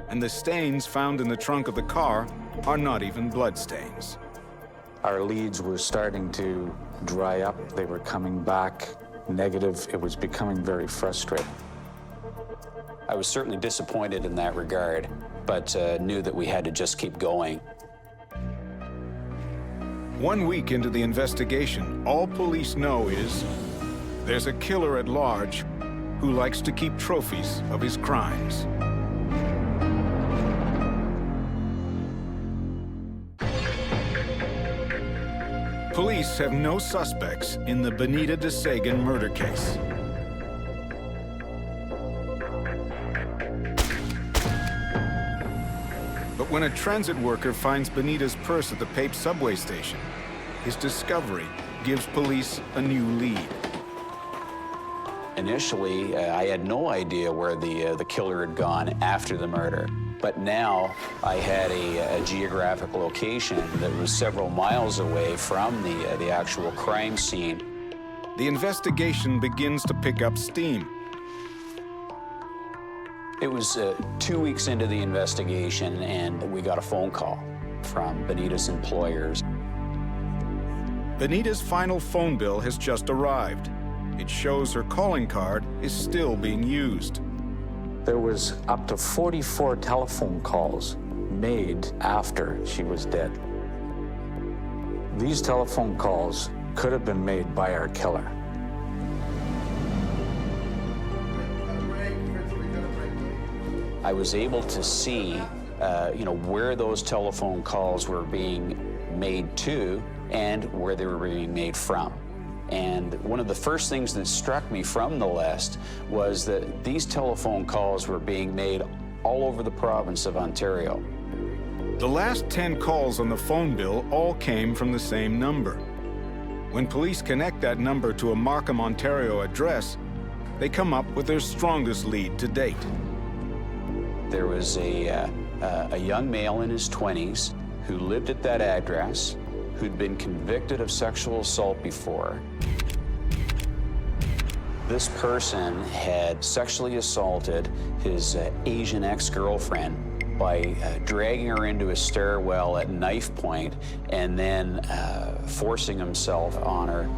And the stains found in the trunk of the car are not even blood stains. Our leads were starting to dry up. They were coming back negative. It was becoming very frustrating. I was certainly disappointed in that regard, but knew that we had to just keep going. 1 week into the investigation, all police know is there's a killer at large who likes to keep trophies of his crimes. Police have no suspects in the Benita DeSagan murder case. But when a transit worker finds Benita's purse at the Pape subway station, his discovery gives police a new lead. Initially, I had no idea where the killer had gone after the murder. But now I had a geographic location that was several miles away from the actual crime scene. The investigation begins to pick up steam. It was 2 weeks into the investigation, and we got a phone call from Benita's employers. Benita's final phone bill has just arrived. It shows her calling card is still being used. There was up to 44 telephone calls made after she was dead. These telephone calls could have been made by our killer. I was able to see, where those telephone calls were being made to and where they were being made from. And one of the first things that struck me from the list was that these telephone calls were being made all over the province of Ontario. The last 10 calls on the phone bill all came from the same number. When police connect that number to a Markham, Ontario address, they come up with their strongest lead to date. There was a young male in his 20s who lived at that address, who'd been convicted of sexual assault before. This person had sexually assaulted his Asian ex-girlfriend by dragging her into a stairwell at knife point and then forcing himself on her.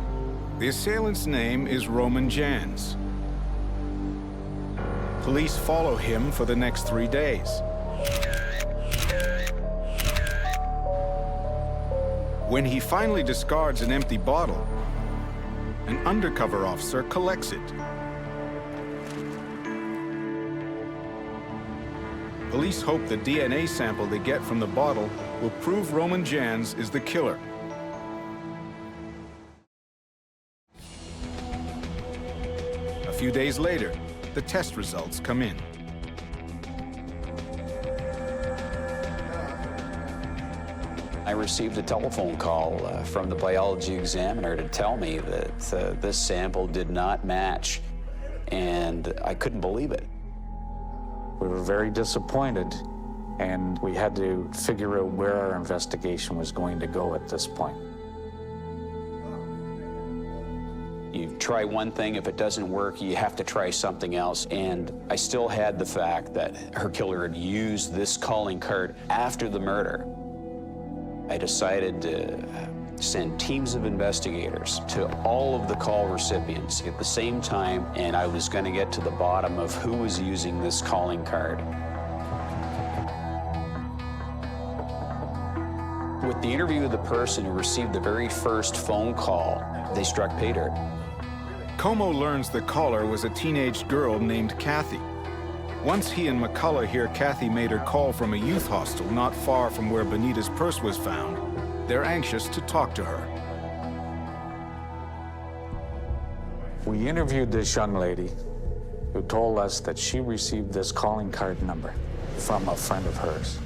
The assailant's name is Roman Jans. Police follow him for the next 3 days. When he finally discards an empty bottle, an undercover officer collects it. Police hope the DNA sample they get from the bottle will prove Roman Jans is the killer. A few days later, the test results come in. I received a telephone call from the biology examiner to tell me that this sample did not match, and I couldn't believe it. We were very disappointed, and we had to figure out where our investigation was going to go at this point. You try one thing, if it doesn't work, you have to try something else. And I still had the fact that her killer had used this calling card after the murder. I decided to send teams of investigators to all of the call recipients at the same time, and I was going to get to the bottom of who was using this calling card. With the interview of the person who received the very first phone call, they struck pay dirt. Como learns the caller was a teenage girl named Kathy. Once he and McCullough hear Kathy made her call from a youth hostel not far from where Bonita's purse was found, they're anxious to talk to her. We interviewed this young lady who told us that she received this calling card number from a friend of hers.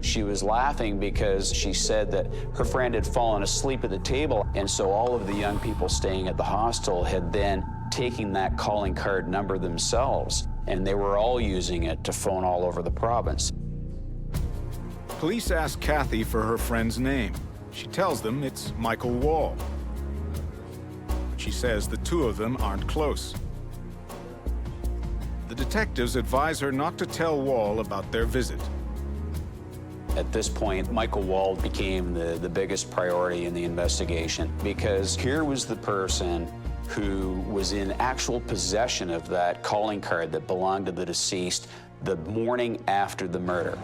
She was laughing because she said that her friend had fallen asleep at the table, and so all of the young people staying at the hostel had then taken that calling card number themselves, and they were all using it to phone all over the province. Police ask Kathy for her friend's name. She tells them it's Michael Wall. She says the two of them aren't close. The detectives advise her not to tell Wall about their visit. At this point, Michael Wall became the biggest priority in the investigation, because here was the person who was in actual possession of that calling card that belonged to the deceased the morning after the murder.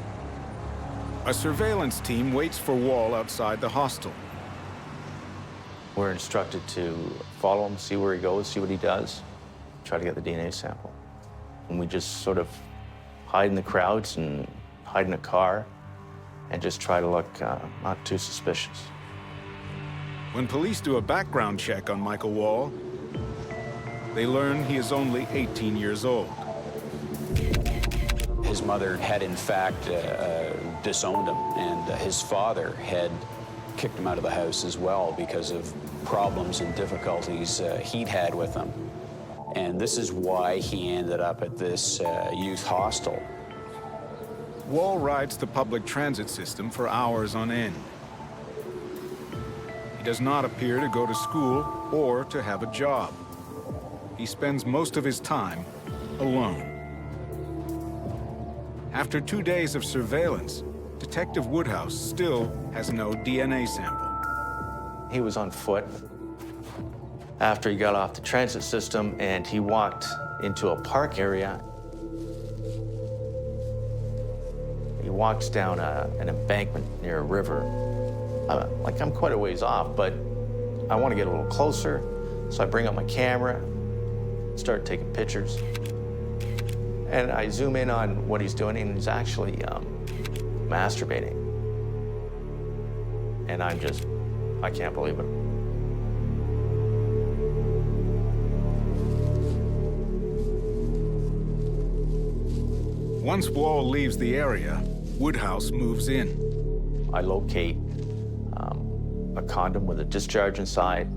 A surveillance team waits for Wall outside the hostel. We're instructed to follow him, see where he goes, see what he does, try to get the DNA sample. And we just sort of hide in the crowds and hide in a car and just try to look not too suspicious. When police do a background check on Michael Wall, they learn he is only 18 years old. His mother had, in fact, disowned him, and his father had kicked him out of the house as well because of problems and difficulties he'd had with him. And this is why he ended up at this youth hostel. Wall rides the public transit system for hours on end. He does not appear to go to school or to have a job. He spends most of his time alone. After 2 days of surveillance, Detective Woodhouse still has no DNA sample. He was on foot after he got off the transit system, and he walked into a park area. He walks down an embankment near a river. I'm quite a ways off, but I want to get a little closer, so I bring out my camera, start taking pictures. And I zoom in on what he's doing, and he's actually masturbating. And I can't believe it. Once Wall leaves the area, Woodhouse moves in. I locate a condom with a discharge inside,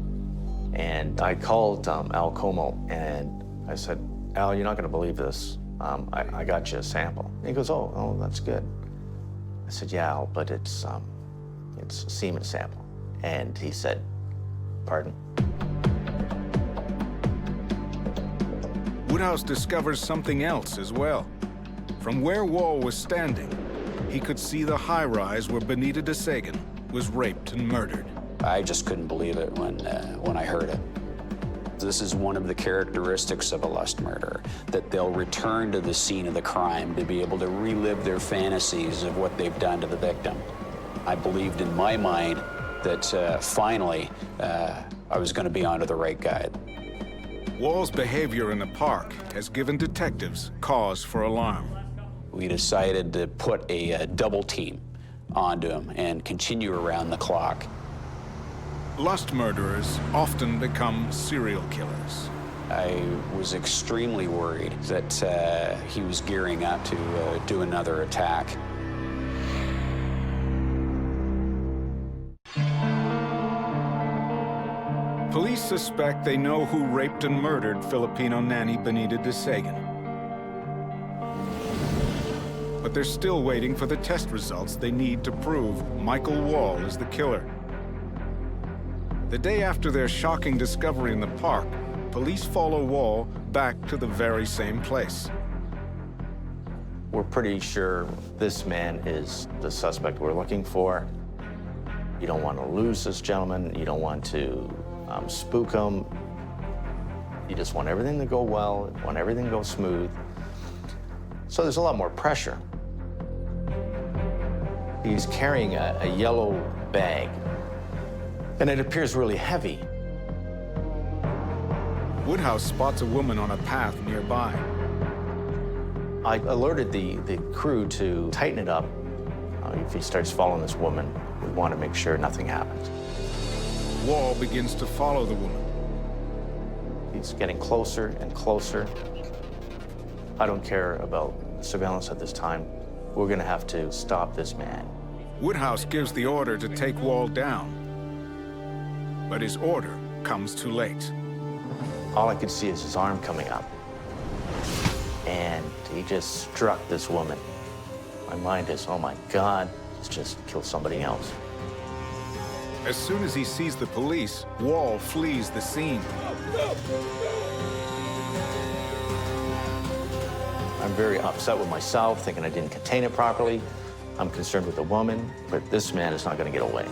and I called Al Como, and I said, Al, you're not going to believe this. I got you a sample. And he goes, oh, that's good. I said, yeah, Al, but it's a semen sample. And he said, pardon? Woodhouse discovers something else as well. From where Wall was standing, he could see the high-rise where Bonita DeSagan was raped and murdered. I just couldn't believe it when I heard it. This is one of the characteristics of a lust murderer, that they'll return to the scene of the crime to be able to relive their fantasies of what they've done to the victim. I believed in my mind that finally I was going to be onto the right guy. Wall's behavior in the park has given detectives cause for alarm. We decided to put a double team onto him and continue around the clock. Lust murderers often become serial killers. I was extremely worried that he was gearing up to do another attack. Police suspect they know who raped and murdered Filipino nanny Bonita DeSagan. But they're still waiting for the test results they need to prove Michael Wall is the killer. The day after their shocking discovery in the park, police follow Wall back to the very same place. We're pretty sure this man is the suspect we're looking for. You don't want to lose this gentleman. You don't want to spook him. You just want everything to go well, want everything to go smooth. So there's a lot more pressure. He's carrying a yellow bag, and it appears really heavy. Woodhouse spots a woman on a path nearby. I alerted the crew to tighten it up. If he starts following this woman, we want to make sure nothing happens. Wall begins to follow the woman. He's getting closer and closer. I don't care about surveillance at this time. We're going to have to stop this man. Woodhouse gives the order to take Wall down. But his order comes too late. All I could see is his arm coming up. And he just struck this woman. My mind is, oh my God, he's just killed somebody else. As soon as he sees the police, Wall flees the scene. I'm very upset with myself, thinking I didn't contain it properly. I'm concerned with the woman, but this man is not going to get away.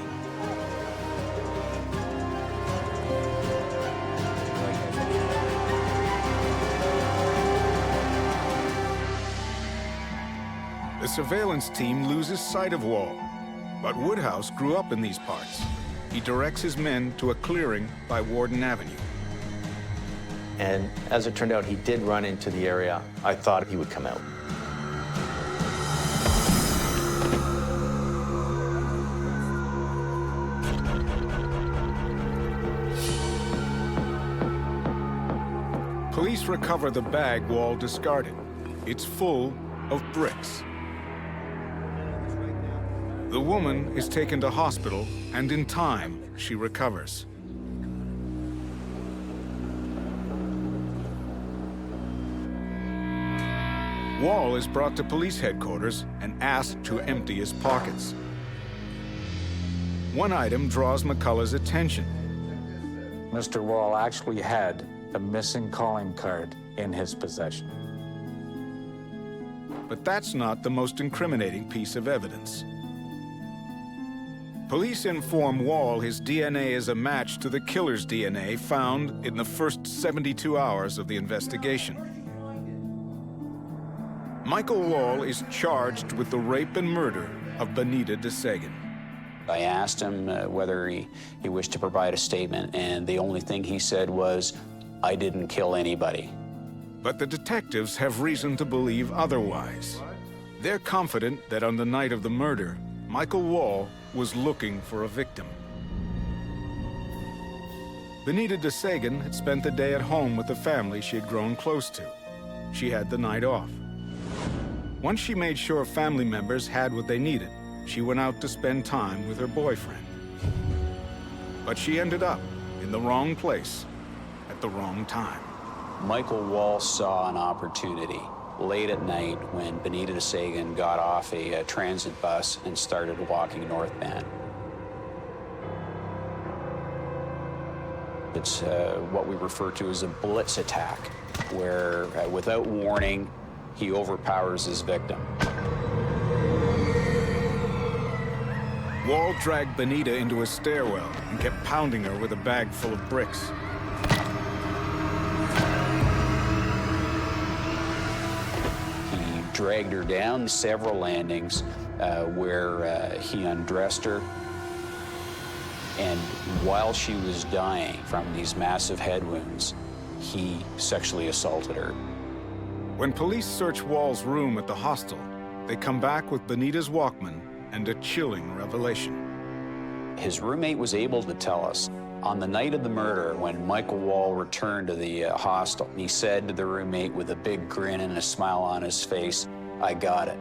The surveillance team loses sight of Wall, but Woodhouse grew up in these parts. He directs his men to a clearing by Warden Avenue. And as it turned out, he did run into the area. I thought he would come out. Police recover the bag Wall discarded. It's full of bricks. The woman is taken to hospital, and in time, she recovers. Wall is brought to police headquarters and asked to empty his pockets. One item draws McCullough's attention. Mr. Wall actually had a missing calling card in his possession. But that's not the most incriminating piece of evidence. Police inform Wall his DNA is a match to the killer's DNA found in the first 72 hours of the investigation. Michael Wall is charged with the rape and murder of Benita DeSagan. I asked him whether he wished to provide a statement, and the only thing he said was, "I didn't kill anybody." But the detectives have reason to believe otherwise. They're confident that on the night of the murder, Michael Wall was looking for a victim. Benita DeSagan had spent the day at home with the family she had grown close to. She had the night off. Once she made sure family members had what they needed, she went out to spend time with her boyfriend. But she ended up in the wrong place at the wrong time. Michael Wall saw an opportunity late at night when Benita DeSagan got off a transit bus and started walking northbound. It's what we refer to as a blitz attack, where without warning, he overpowers his victim. Wall dragged Benita into a stairwell and kept pounding her with a bag full of bricks. He dragged her down several landings where he undressed her. And while she was dying from these massive head wounds, he sexually assaulted her. When police search Wall's room at the hostel, they come back with Benita's Walkman and a chilling revelation. His roommate was able to tell us on the night of the murder, when Michael Wall returned to the hostel, he said to the roommate with a big grin and a smile on his face, "I got it.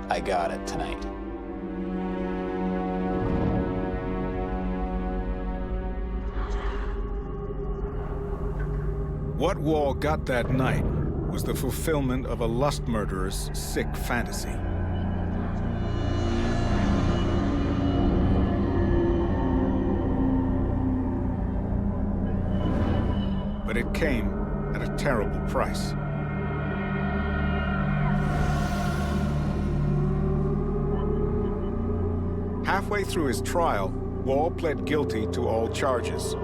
I got it tonight." What Wall got that night was the fulfillment of a lust murderer's sick fantasy. but it came at a terrible price. Halfway through his trial, Wall pled guilty to all charges.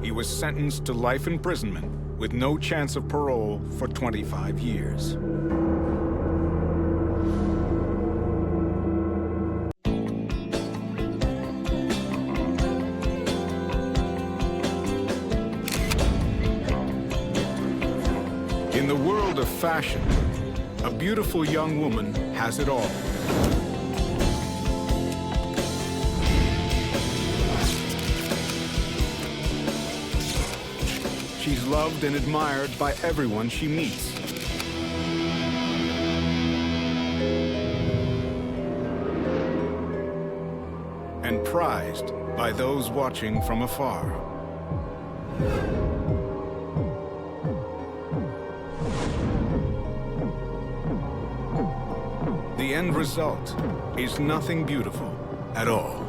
He was sentenced to life imprisonment with no chance of parole for 25 years. In the world of fashion, a beautiful young woman has it all. She's loved and admired by everyone she meets. And prized by those watching from afar. The end result is nothing beautiful at all.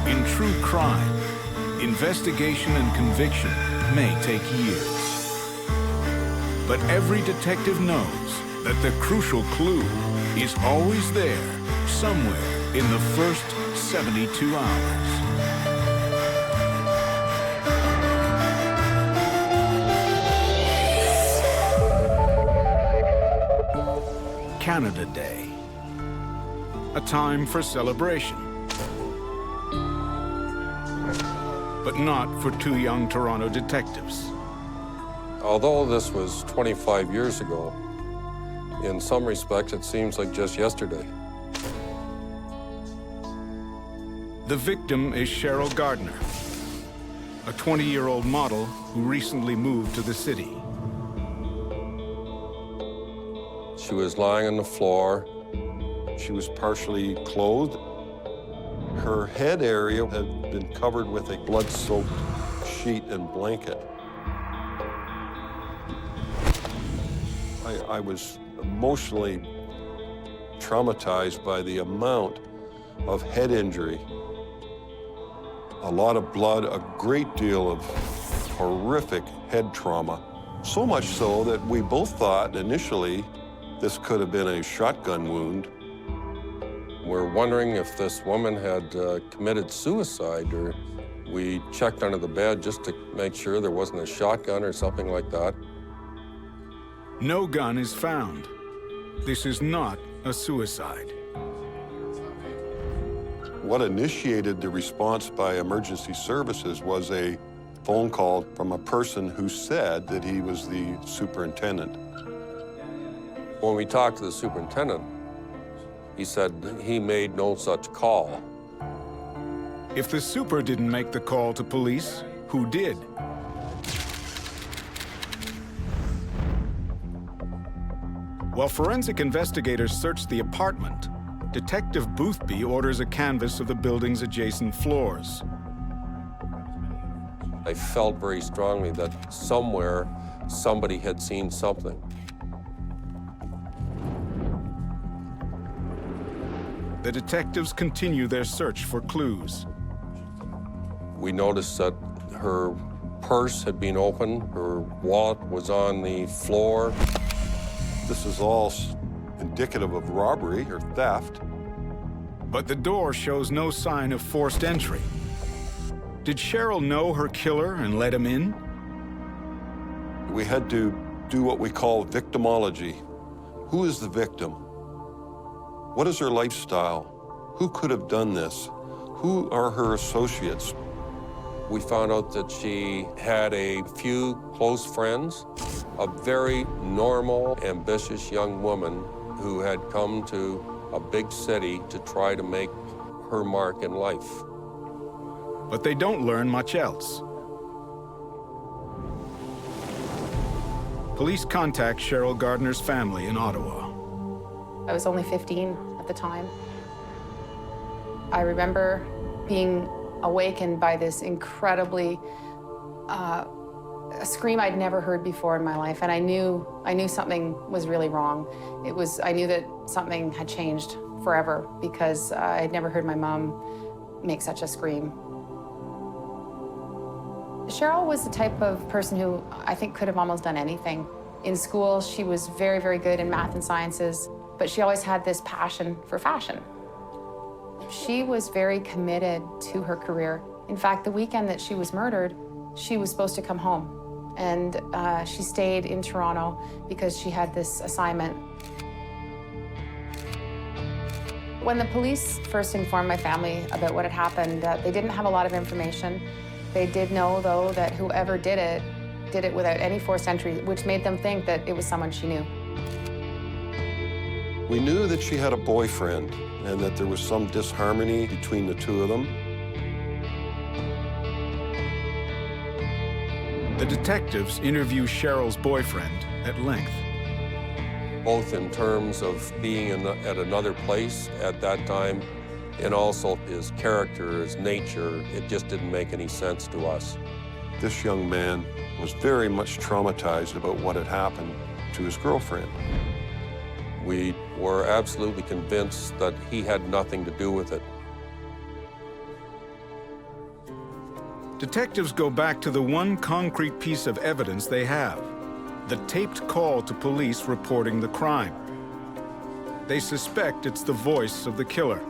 In true crime, investigation and conviction may take years. But every detective knows that the crucial clue is always there, somewhere in the first 72 hours. Canada Day, a time for celebration. But not for two young Toronto detectives. Although this was 25 years ago, in some respects it seems like just yesterday. The victim is Cheryl Gardner, a 20-year-old model who recently moved to the city. She was lying on the floor. She was partially clothed. Her head area had been covered with a blood-soaked sheet and blanket. I was emotionally traumatized by the amount of head injury. A lot of blood, a great deal of horrific head trauma. So much so that we both thought initially this could have been a shotgun wound. We're wondering if this woman had committed suicide, or we checked under the bed just to make sure there wasn't a shotgun or something like that. No gun is found. This is not a suicide. What initiated the response by emergency services was a phone call from a person who said that he was the superintendent. When we talked to the superintendent, he said he made no such call. If the super didn't make the call to police, who did? While forensic investigators searched the apartment, Detective Boothby orders a canvass of the building's adjacent floors. I felt very strongly that somewhere somebody had seen something. The detectives continue their search for clues. We noticed that her purse had been opened, her wallet was on the floor. This is all indicative of robbery or theft. But the door shows no sign of forced entry. Did Cheryl know her killer and let him in? We had to do what we call victimology. Who is the victim? What is her lifestyle? Who could have done this? Who are her associates? We found out that she had a few close friends, a very normal, ambitious young woman who had come to a big city to try to make her mark in life. But they don't learn much else. Police contact Cheryl Gardner's family in Ottawa. I was only 15 at the time. I remember being awakened by this incredibly a scream I'd never heard before in my life, and I knew something was really wrong. I knew that something had changed forever because I'd never heard my mom make such a scream. Cheryl was the type of person who I think could have almost done anything. In school, she was very, very good in math and sciences, but she always had this passion for fashion. She was very committed to her career. In fact, the weekend that she was murdered, she was supposed to come home, and she stayed in Toronto because she had this assignment. When the police first informed my family about what had happened, they didn't have a lot of information. They did know, though, that whoever did it without any forced entry, which made them think that it was someone she knew. We knew that she had a boyfriend and that there was some disharmony between the two of them. The detectives interview Cheryl's boyfriend at length. Both in terms of being at another place at that time, and also his character, his nature. It just didn't make any sense to us. This young man was very much traumatized about what had happened to his girlfriend. We were absolutely convinced that he had nothing to do with it. Detectives go back to the one concrete piece of evidence they have, the taped call to police reporting the crime. They suspect it's the voice of the killer.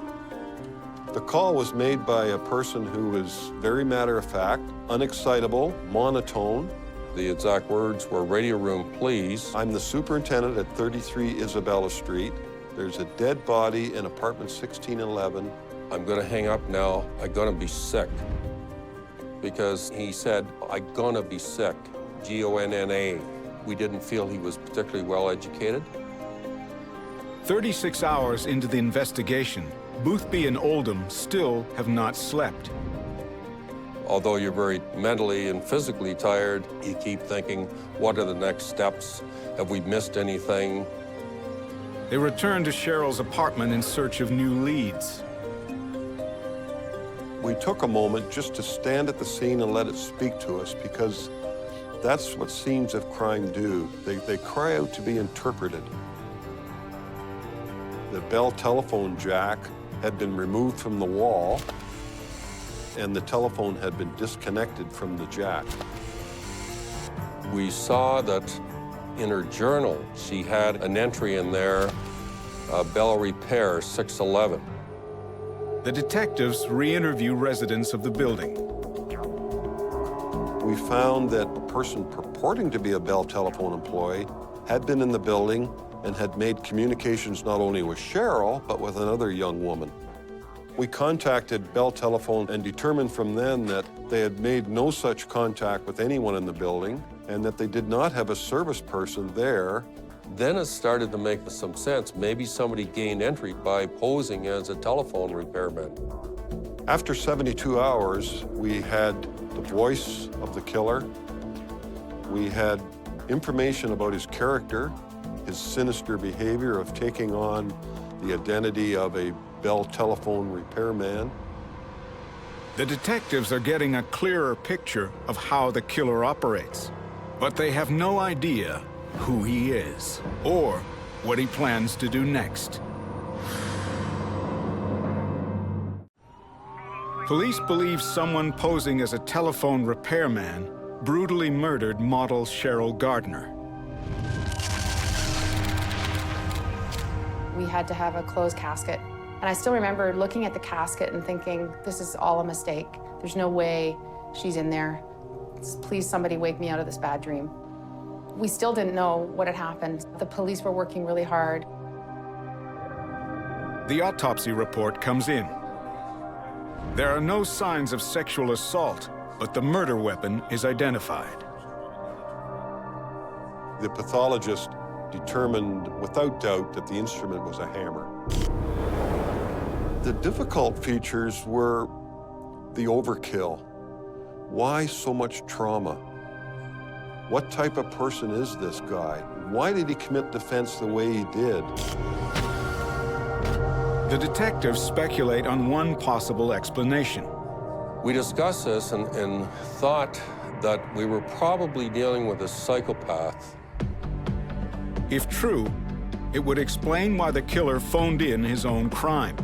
The call was made by a person who was very matter-of-fact, unexcitable, monotone. The exact words were, "Radio room, please. I'm the superintendent at 33 Isabella Street. There's a dead body in apartment 1611. I'm gonna hang up now. I'm gonna be sick." Because he said, "I'm gonna be sick," G-O-N-N-A. We didn't feel he was particularly well-educated. 36 hours into the investigation, Boothby and Oldham still have not slept. Although you're very mentally and physically tired, you keep thinking, what are the next steps? Have we missed anything? They return to Cheryl's apartment in search of new leads. We took a moment just to stand at the scene and let it speak to us, because that's what scenes of crime do. They cry out to be interpreted. The Bell telephone jack had been removed from the wall, and the telephone had been disconnected from the jack. We saw that in her journal, she had an entry in there, Bell repair 611. The detectives re-interview residents of the building. We found that a person purporting to be a Bell telephone employee had been in the building and had made communications not only with Cheryl, but with another young woman. We contacted Bell Telephone and determined from then that they had made no such contact with anyone in the building and that they did not have a service person there. Then it started to make some sense. Maybe somebody gained entry by posing as a telephone repairman. After 72 hours, we had the voice of the killer. We had information about his character, his sinister behavior of taking on the identity of a Bell telephone repairman. The detectives are getting a clearer picture of how the killer operates, but they have no idea who he is or what he plans to do next. Police believe someone posing as a telephone repairman brutally murdered model Cheryl Gardner. We had to have a closed casket. And I still remember looking at the casket and thinking, this is all a mistake. There's no way she's in there. Please, somebody wake me out of this bad dream. We still didn't know what had happened. The police were working really hard. The autopsy report comes in. There are no signs of sexual assault, but the murder weapon is identified. The pathologist determined without doubt that the instrument was a hammer. The difficult features were the overkill. Why so much trauma? What type of person is this guy? Why did he commit defense the way he did? The detectives speculate on one possible explanation. We discussed this and thought that we were probably dealing with a psychopath. If true, it would explain why the killer phoned in his own crime.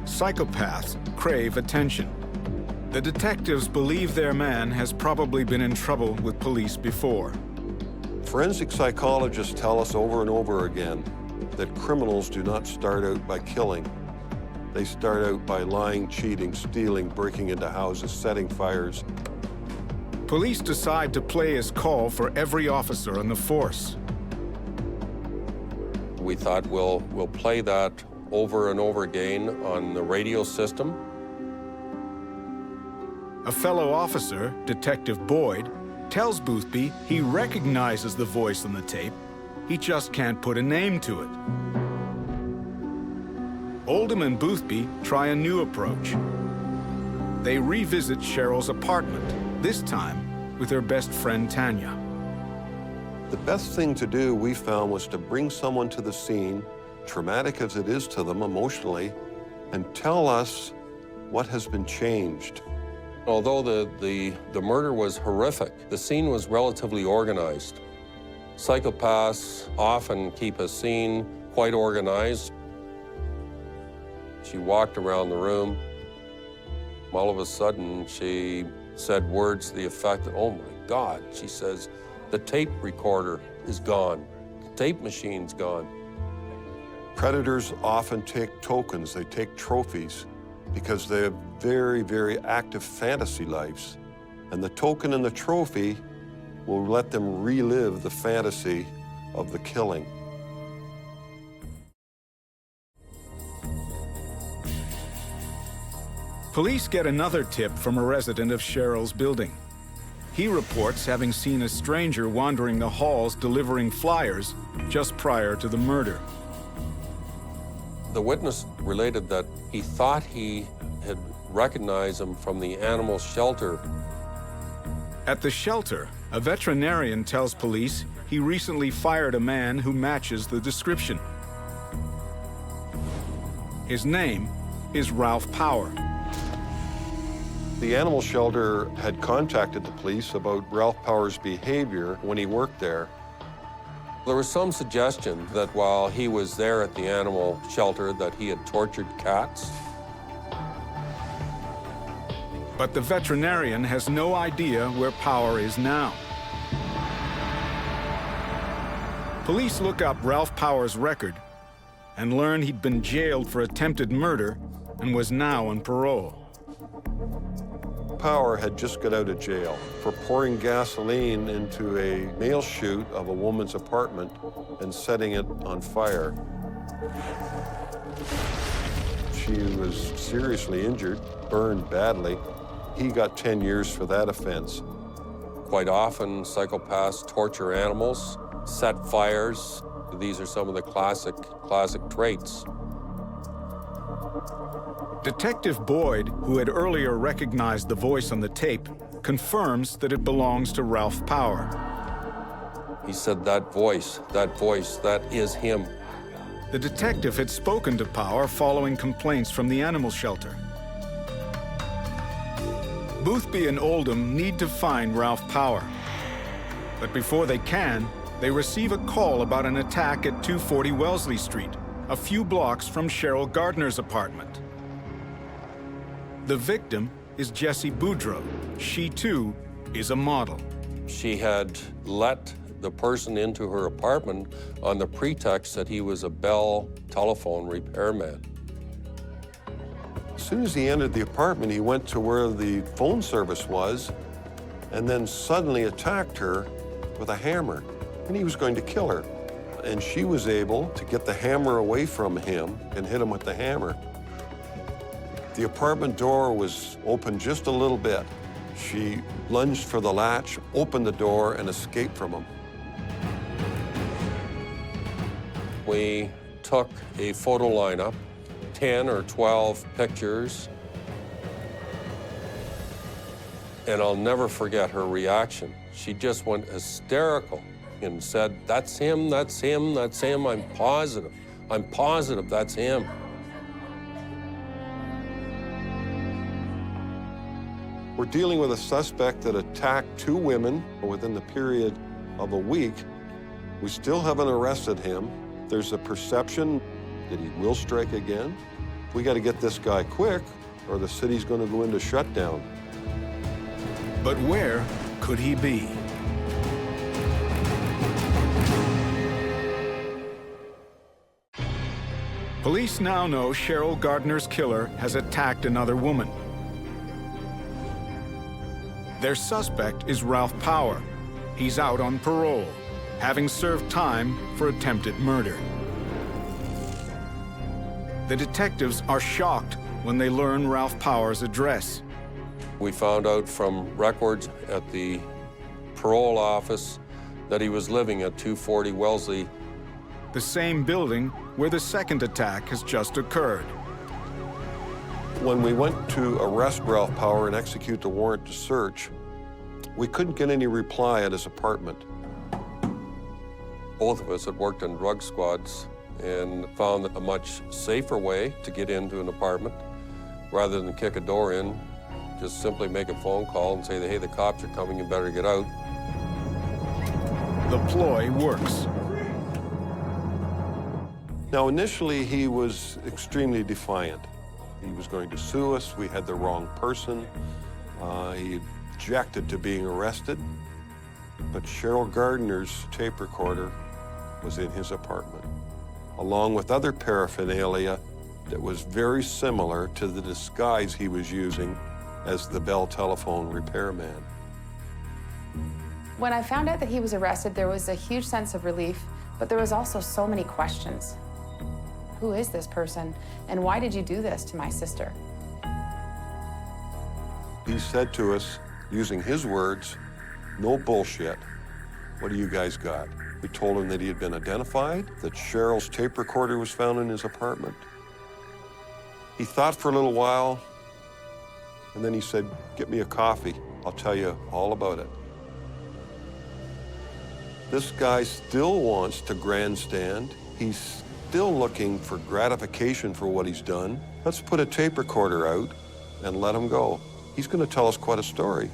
Psychopaths crave attention. The detectives believe their man has probably been in trouble with police before. Forensic psychologists tell us over and over again that criminals do not start out by killing. They start out by lying, cheating, stealing, breaking into houses, setting fires. Police decide to play his call for every officer on the force. We thought we'll play that over and over again on the radio system. A fellow officer, Detective Boyd, tells Boothby he recognizes the voice on the tape. He just can't put a name to it. Oldham and Boothby try a new approach. They revisit Cheryl's apartment, this time with her best friend Tanya. The best thing to do, we found, was to bring someone to the scene, traumatic as it is to them emotionally, and tell us what has been changed. Although the murder was horrific, the scene was relatively organized. Psychopaths often keep a scene quite organized. She walked around the room. All of a sudden, she said words to the effect that, "Oh my God," she says, "the tape recorder is gone. The tape machine's gone." Predators often take tokens, they take trophies, because they have very, very active fantasy lives. And the token and the trophy will let them relive the fantasy of the killing. Police get another tip from a resident of Cheryl's building. He reports having seen a stranger wandering the halls delivering flyers just prior to the murder. The witness related that he thought he had recognized him from the animal shelter. At the shelter, a veterinarian tells police he recently fired a man who matches the description. His name is Ralph Power. The animal shelter had contacted the police about Ralph Power's behavior when he worked there. There was some suggestion that while he was there at the animal shelter that he had tortured cats. But the veterinarian has no idea where Power is now. Police look up Ralph Power's record and learn he'd been jailed for attempted murder and was now on parole. Power had just got out of jail for pouring gasoline into a mail chute of a woman's apartment and setting it on fire. She was seriously injured, burned badly. He got 10 years for that offense. Quite often, psychopaths torture animals, set fires. These are some of the classic traits. Detective Boyd, who had earlier recognized the voice on the tape, confirms that it belongs to Ralph Power. He said, that voice, that is him. The detective had spoken to Power following complaints from the animal shelter. Boothby and Oldham need to find Ralph Power. But before they can, they receive a call about an attack at 240 Wellesley Street, a few blocks from Cheryl Gardner's apartment. The victim is Jessie Boudreau. She, too, is a model. She had let the person into her apartment on the pretext that he was a Bell telephone repairman. As soon as he entered the apartment, he went to where the phone service was and then suddenly attacked her with a hammer. And he was going to kill her. And she was able to get the hammer away from him and hit him with the hammer. The apartment door was open just a little bit. She lunged for the latch, opened the door, and escaped from him. We took a photo lineup, 10 or 12 pictures, and I'll never forget her reaction. She just went hysterical and said, "That's him, that's him, that's him, I'm positive that's him." We're dealing with a suspect that attacked 2 women within the period of a week. We still haven't arrested him. There's a perception that he will strike again. We got to get this guy quick, or the city's going to go into shutdown. But where could he be? Police now know Cheryl Gardner's killer has attacked another woman. Their suspect is Ralph Power. He's out on parole, having served time for attempted murder. The detectives are shocked when they learn Ralph Power's address. We found out from records at the parole office that he was living at 240 Wellesley. The same building where the second attack has just occurred. When we went to arrest Ralph Power and execute the warrant to search, we couldn't get any reply at his apartment. Both of us had worked in drug squads and found a much safer way to get into an apartment rather than kick a door in. Just simply make a phone call and say, hey, the cops are coming, you better get out. The ploy works. Now, initially, he was extremely defiant. He was going to sue us. We had the wrong person. He objected to being arrested. But Cheryl Gardner's tape recorder was in his apartment, along with other paraphernalia that was very similar to the disguise he was using as the Bell telephone repairman. When I found out that he was arrested, there was a huge sense of relief, but there was also so many questions. Who is this person, and why did you do this to my sister? He said to us, using his words, no bullshit. What do you guys got? We told him that he had been identified, that Cheryl's tape recorder was found in his apartment. He thought for a little while, and then he said, get me a coffee. I'll tell you all about it. This guy still wants to grandstand. He's still looking for gratification for what he's done. Let's put a tape recorder out and let him go. He's going to tell us quite a story.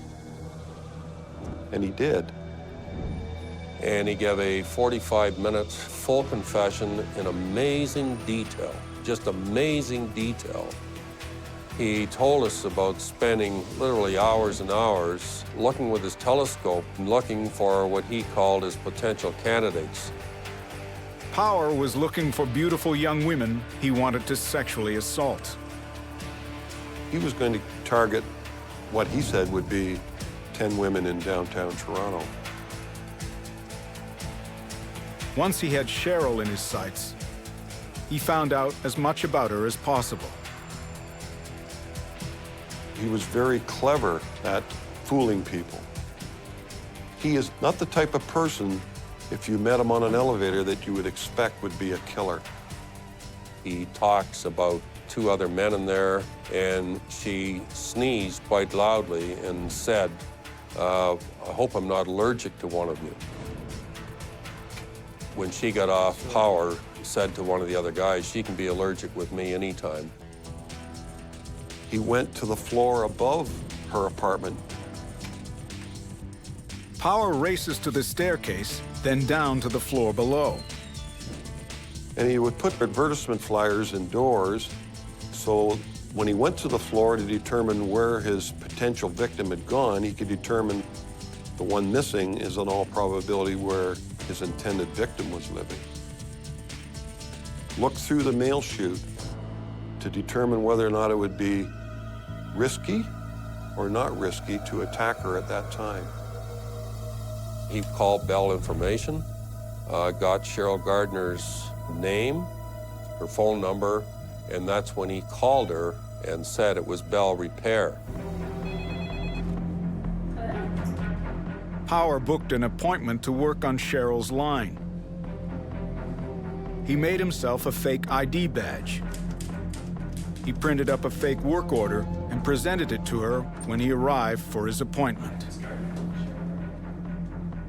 And he did. And he gave a 45-minute full confession in amazing detail, just amazing detail. He told us about spending literally hours and hours looking with his telescope and looking for what he called his potential candidates. Power was looking for beautiful young women he wanted to sexually assault. He was going to target what he said would be 10 women in downtown Toronto. Once he had Cheryl in his sights, he found out as much about her as possible. He was very clever at fooling people. He is not the type of person, if you met him on an elevator, that you would expect would be a killer. He talks about 2 other men in there, and she sneezed quite loudly and said, I hope I'm not allergic to one of you. When she got off, Power said to one of the other guys, she can be allergic with me anytime. He went to the floor above her apartment. Power races to the staircase, then down to the floor below. And he would put advertisement flyers indoors, so when he went to the floor to determine where his potential victim had gone, he could determine the one missing is in all probability where his intended victim was living. Look through the mail chute to determine whether or not it would be risky or not risky to attack her at that time. He called Bell Information, got Cheryl Gardner's name, her phone number, and that's when he called her and said it was Bell Repair. Power booked an appointment to work on Cheryl's line. He made himself a fake ID badge. He printed up a fake work order and presented it to her when he arrived for his appointment.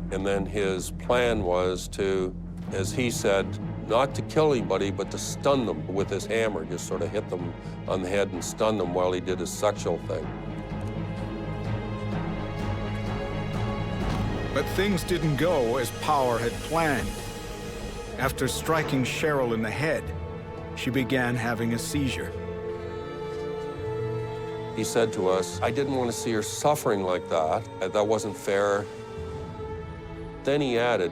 And then his plan was to, as he said, not to kill anybody, but to stun them with his hammer, just sort of hit them on the head and stun them while he did his sexual thing. But things didn't go as Power had planned. After striking Cheryl in the head, she began having a seizure. He said to us, I didn't want to see her suffering like that. That wasn't fair. Then he added,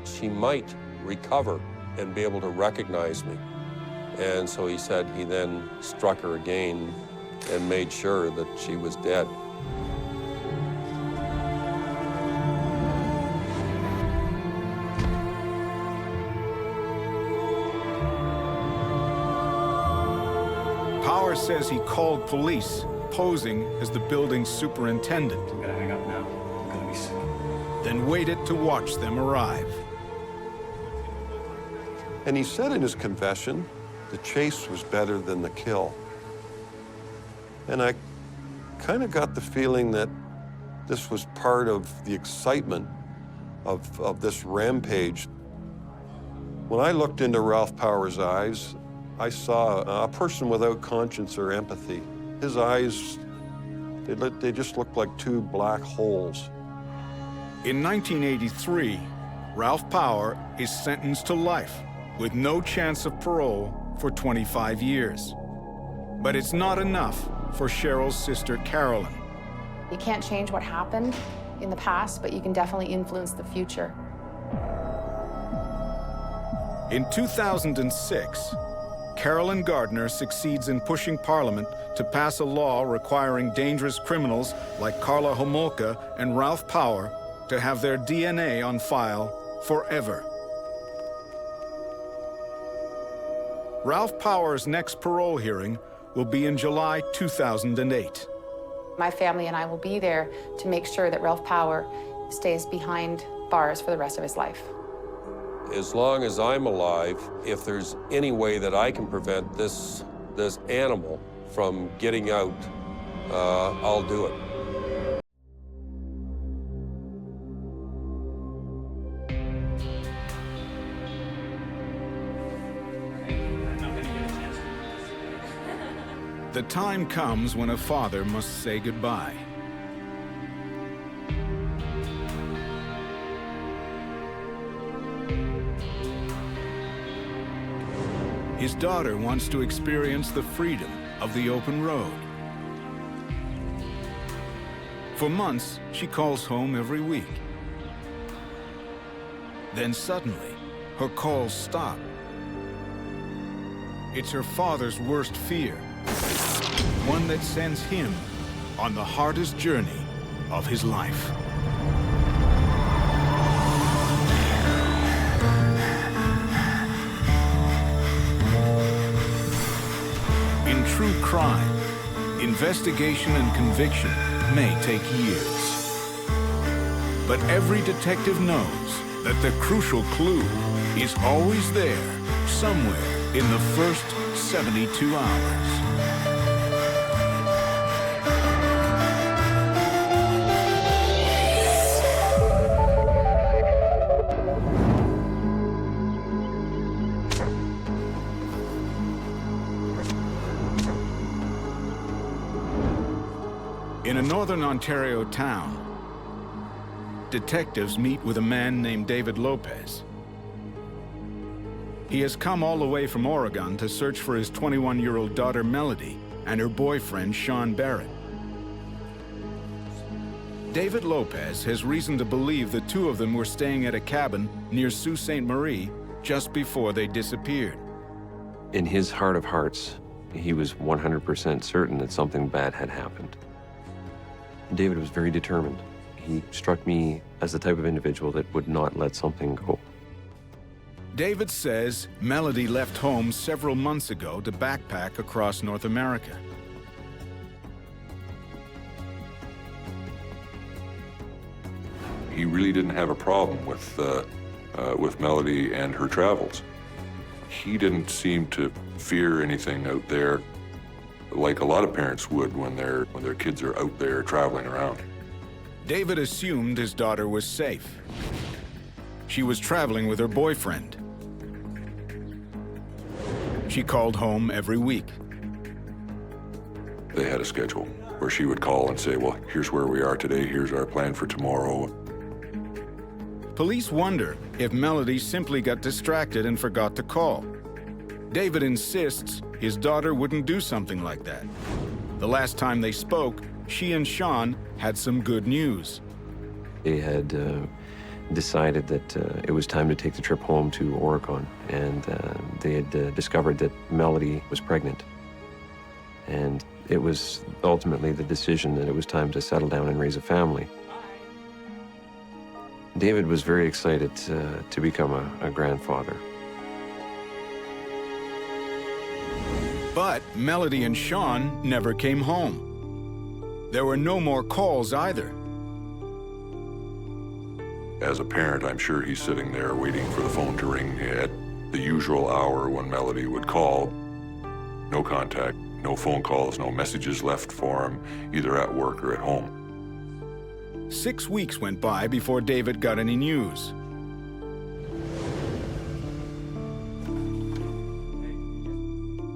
she might recover and be able to recognize me. And so he said he then struck her again and made sure that she was dead. Power says he called police, posing as the building's superintendent. I'm gonna hang up now. I'm gonna be sick. Then waited to watch them arrive. And he said in his confession, the chase was better than the kill. And I kind of got the feeling that this was part of the excitement of this rampage. When I looked into Ralph Power's eyes, I saw a person without conscience or empathy. His eyes, they just looked like two black holes. In 1983, Ralph Power is sentenced to life with no chance of parole for 25 years. But it's not enough for Cheryl's sister, Carolyn. You can't change what happened in the past, but you can definitely influence the future. In 2006, Carolyn Gardner succeeds in pushing Parliament to pass a law requiring dangerous criminals like Karla Homolka and Ralph Power to have their DNA on file forever. Ralph Power's next parole hearing will be in July 2008. My family and I will be there to make sure that Ralph Power stays behind bars for the rest of his life. As long as I'm alive, if there's any way that I can prevent this animal from getting out, I'll do it. The time comes when a father must say goodbye. His daughter wants to experience the freedom of the open road. For months, she calls home every week. Then suddenly, her calls stop. It's her father's worst fear, one that sends him on the hardest journey of his life. In true crime, investigation and conviction may take years. But every detective knows that the crucial clue is always there, somewhere in the first 72 hours. In a northern Ontario town, detectives meet with a man named David Lopez. He has come all the way from Oregon to search for his 21-year-old daughter, Melody, and her boyfriend, Shawn Barrett. David Lopez has reason to believe the two of them were staying at a cabin near Sault Ste. Marie just before they disappeared. In his heart of hearts, he was 100% certain that something bad had happened. David was very determined. He struck me as the type of individual that would not let something go. David says Melody left home several months ago to backpack across North America. He really didn't have a problem with Melody and her travels. He didn't seem to fear anything out there like a lot of parents would when their kids are out there traveling around. David assumed his daughter was safe. She was traveling with her boyfriend. She called home every week. They had a schedule where she would call and say, well, here's where we are today, here's our plan for tomorrow. Police wonder if Melody simply got distracted and forgot to call. David insists his daughter wouldn't do something like that. The last time they spoke, she and Shawn had some good news. They had decided that it was time to take the trip home to Oregon, and they had discovered that Melody was pregnant. And it was ultimately the decision that it was time to settle down and raise a family. David was very excited to become a grandfather. But Melody and Shawn never came home. There were no more calls either. As a parent, I'm sure he's sitting there waiting for the phone to ring at the usual hour when Melody would call. No contact, no phone calls, no messages left for him, either at work or at home. 6 weeks went by before David got any news.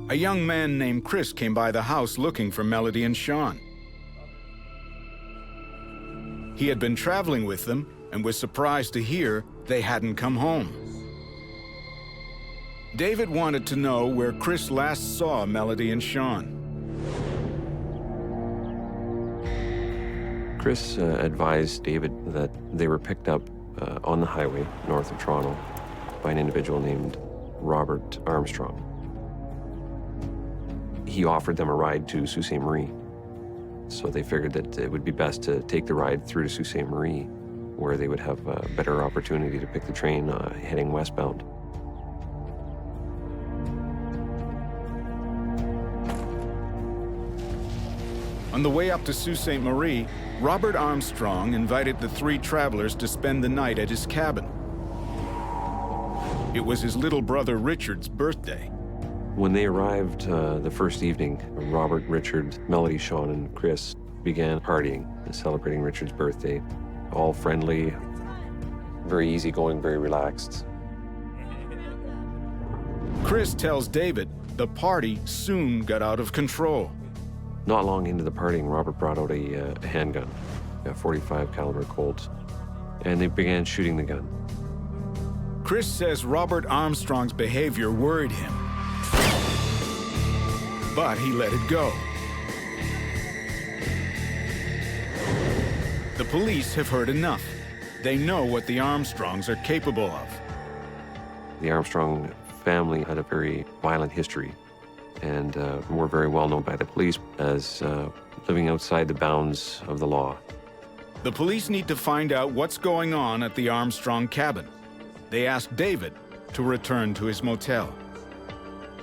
A young man named Chris came by the house looking for Melody and Shawn. He had been traveling with them and was surprised to hear they hadn't come home. David wanted to know where Chris last saw Melody and Shawn. Chris advised David that they were picked up on the highway north of Toronto by an individual named Robert Armstrong. He offered them a ride to Sault Ste. Marie, so they figured that it would be best to take the ride through to Sault Ste. Marie, where they would have a better opportunity to pick the train heading westbound. On the way up to Sault Ste. Marie, Robert Armstrong invited the three travelers to spend the night at his cabin. It was his little brother Richard's birthday. When they arrived the first evening, Robert, Richard, Melody, Shawn, and Chris began partying, celebrating Richard's birthday. All friendly, very easygoing, very relaxed. Chris tells David the party soon got out of control. Not long into the partying, Robert brought out a handgun, a .45 caliber Colt, and they began shooting the gun. Chris says Robert Armstrong's behavior worried him, but he let it go. The police have heard enough. They know what the Armstrongs are capable of. The Armstrong family had a very violent history and were very well known by the police as living outside the bounds of the law. The police need to find out what's going on at the Armstrong cabin. They asked David to return to his motel.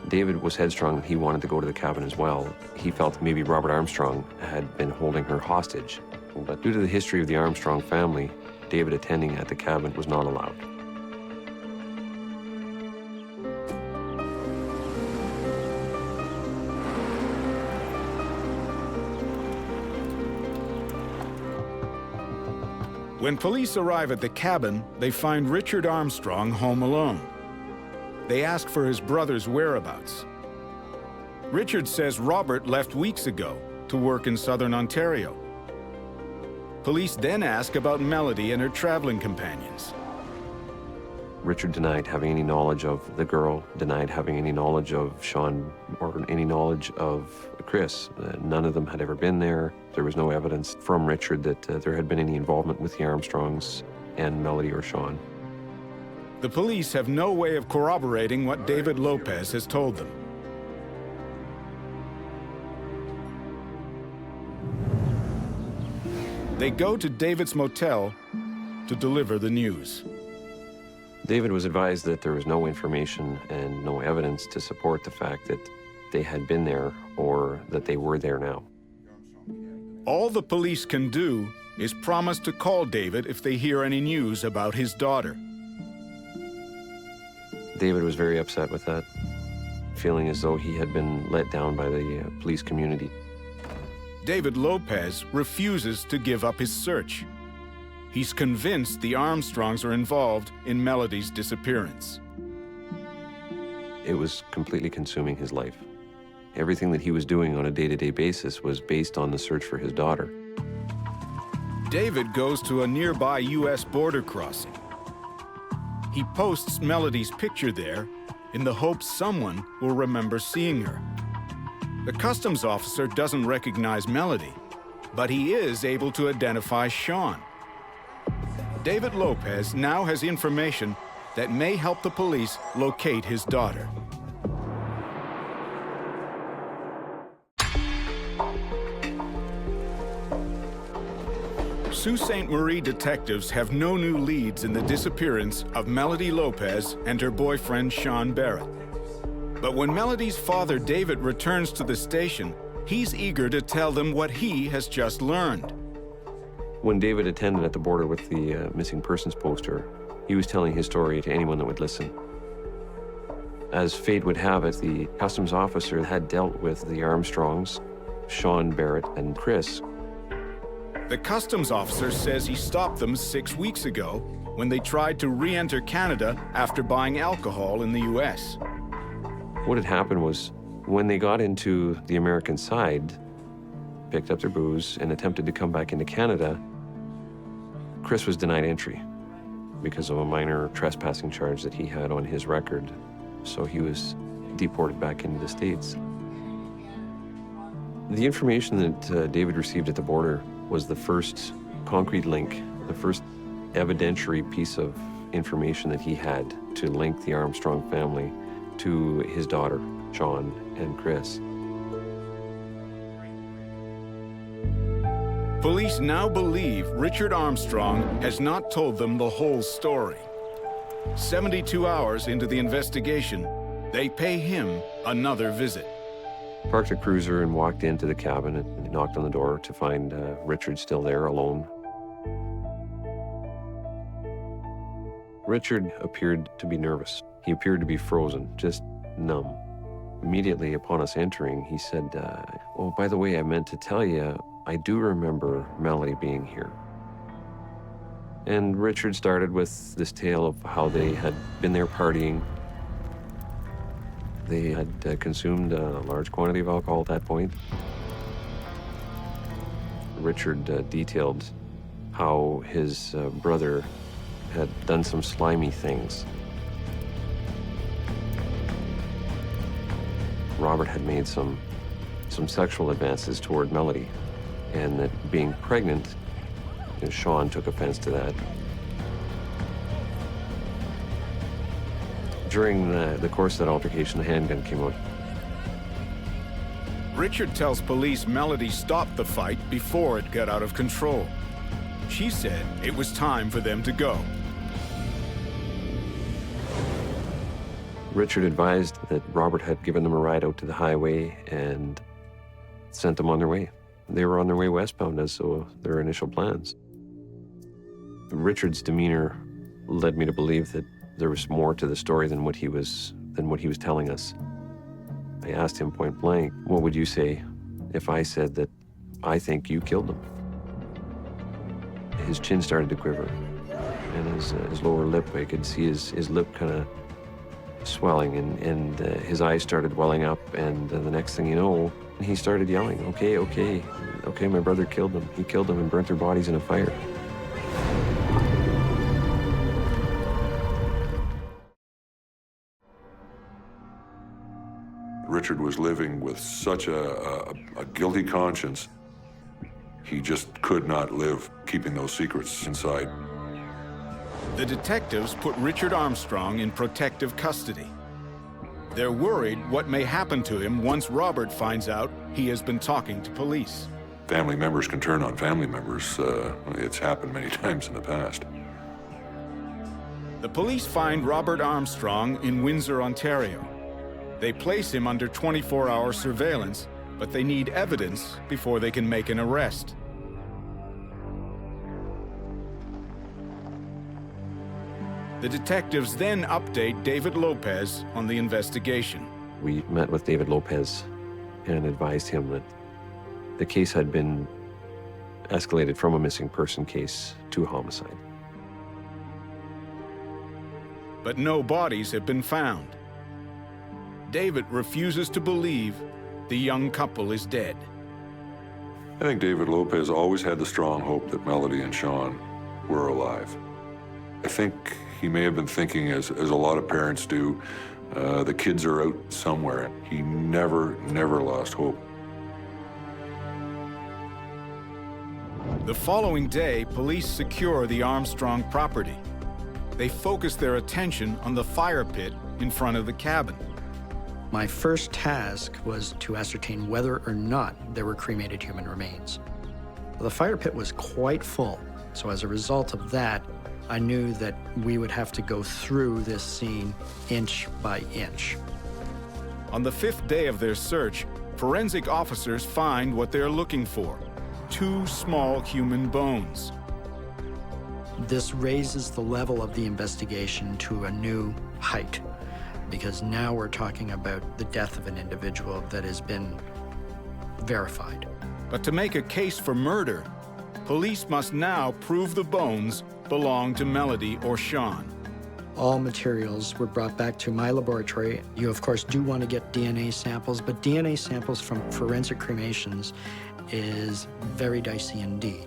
David was headstrong. He wanted to go to the cabin as well. He felt maybe Robert Armstrong had been holding her hostage. But due to the history of the Armstrong family, David attending at the cabin was not allowed. When police arrive at the cabin, they find Richard Armstrong home alone. They ask for his brother's whereabouts. Richard says Robert left weeks ago to work in southern Ontario. Police then ask about Melody and her traveling companions. Richard denied having any knowledge of the girl, denied having any knowledge of Shawn or any knowledge of Chris. None of them had ever been there. There was no evidence from Richard that there had been any involvement with the Armstrongs and Melody or Shawn. The police have no way of corroborating what David Lopez has told them. They go to David's motel to deliver the news. David was advised that there was no information and no evidence to support the fact that they had been there or that they were there now. All the police can do is promise to call David if they hear any news about his daughter. David was very upset with that, feeling as though he had been let down by the police community. David Lopez refuses to give up his search. He's convinced the Armstrongs are involved in Melody's disappearance. It was completely consuming his life. Everything that he was doing on a day-to-day basis was based on the search for his daughter. David goes to a nearby U.S. border crossing. He posts Melody's picture there in the hopes someone will remember seeing her. The customs officer doesn't recognize Melody, but he is able to identify Shawn. David Lopez now has information that may help the police locate his daughter. Sault Ste. Marie detectives have no new leads in the disappearance of Melody Lopez and her boyfriend Shawn Barrett. But when Melody's father David returns to the station, he's eager to tell them what he has just learned. When David attended at the border with the missing persons poster, he was telling his story to anyone that would listen. As fate would have it, the customs officer had dealt with the Armstrongs, Shawn Barrett, and Chris. The customs officer says he stopped them 6 weeks ago when they tried to re-enter Canada after buying alcohol in the US. What had happened was, when they got into the American side, picked up their booze, and attempted to come back into Canada, Chris was denied entry because of a minor trespassing charge that he had on his record. So he was deported back into the States. The information that David received at the border was the first concrete link, the first evidentiary piece of information that he had to link the Armstrong family to his daughter, Shawn and Chris. Police now believe Richard Armstrong has not told them the whole story. 72 hours into the investigation, they pay him another visit. Parked a cruiser and walked into the cabin and knocked on the door to find Richard still there alone. Richard appeared to be nervous. He appeared to be frozen, just numb. Immediately upon us entering, he said, "Oh, by the way, I meant to tell you, I do remember Melody being here." And Richard started with this tale of how they had been there partying. They had consumed a large quantity of alcohol at that point. Richard detailed how his brother had done some slimy things. Robert had made some sexual advances toward Melody, and that being pregnant, Shawn took offense to that. During the course of that altercation, the handgun came out. Richard tells police Melody stopped the fight before it got out of control. She said it was time for them to go. Richard advised that Robert had given them a ride out to the highway and sent them on their way. They were on their way westbound as so their initial plans. Richard's demeanor led me to believe that there was more to the story than what he was telling us. I asked him point blank, "What would you say if I said that I think you killed them?" His chin started to quiver, and his lower lip, I could see his lip kind of swelling, and his eyes started welling up, and the next thing you know, he started yelling, okay, my brother killed them. He killed them and burnt their bodies in a fire." Richard was living with such a guilty conscience. He just could not live keeping those secrets inside. The detectives put Richard Armstrong in protective custody. They're worried what may happen to him once Robert finds out he has been talking to police. Family members can turn on family members. It's happened many times in the past. The police find Robert Armstrong in Windsor, Ontario. They place him under 24-hour surveillance, but they need evidence before they can make an arrest. The detectives then update David Lopez on the investigation. We met with David Lopez and advised him that the case had been escalated from a missing person case to a homicide. But no bodies have been found. David refuses to believe the young couple is dead. I think David Lopez always had the strong hope that Melody and Shawn were alive. I think He may have been thinking, as a lot of parents do, the kids are out somewhere. He never lost hope. The following day, police secure the Armstrong property. They focus their attention on the fire pit in front of the cabin. My first task was to ascertain whether or not there were cremated human remains. The fire pit was quite full, so as a result of that, I knew that we would have to go through this scene inch by inch. On the 5th day of their search, forensic officers find what they're looking for: 2 small human bones. This raises the level of the investigation to a new height, because now we're talking about the death of an individual that has been verified. But to make a case for murder, police must now prove the bones belong to Melody or Shawn. All materials were brought back to my laboratory. You, of course, do want to get DNA samples, but DNA samples from forensic cremations is very dicey indeed.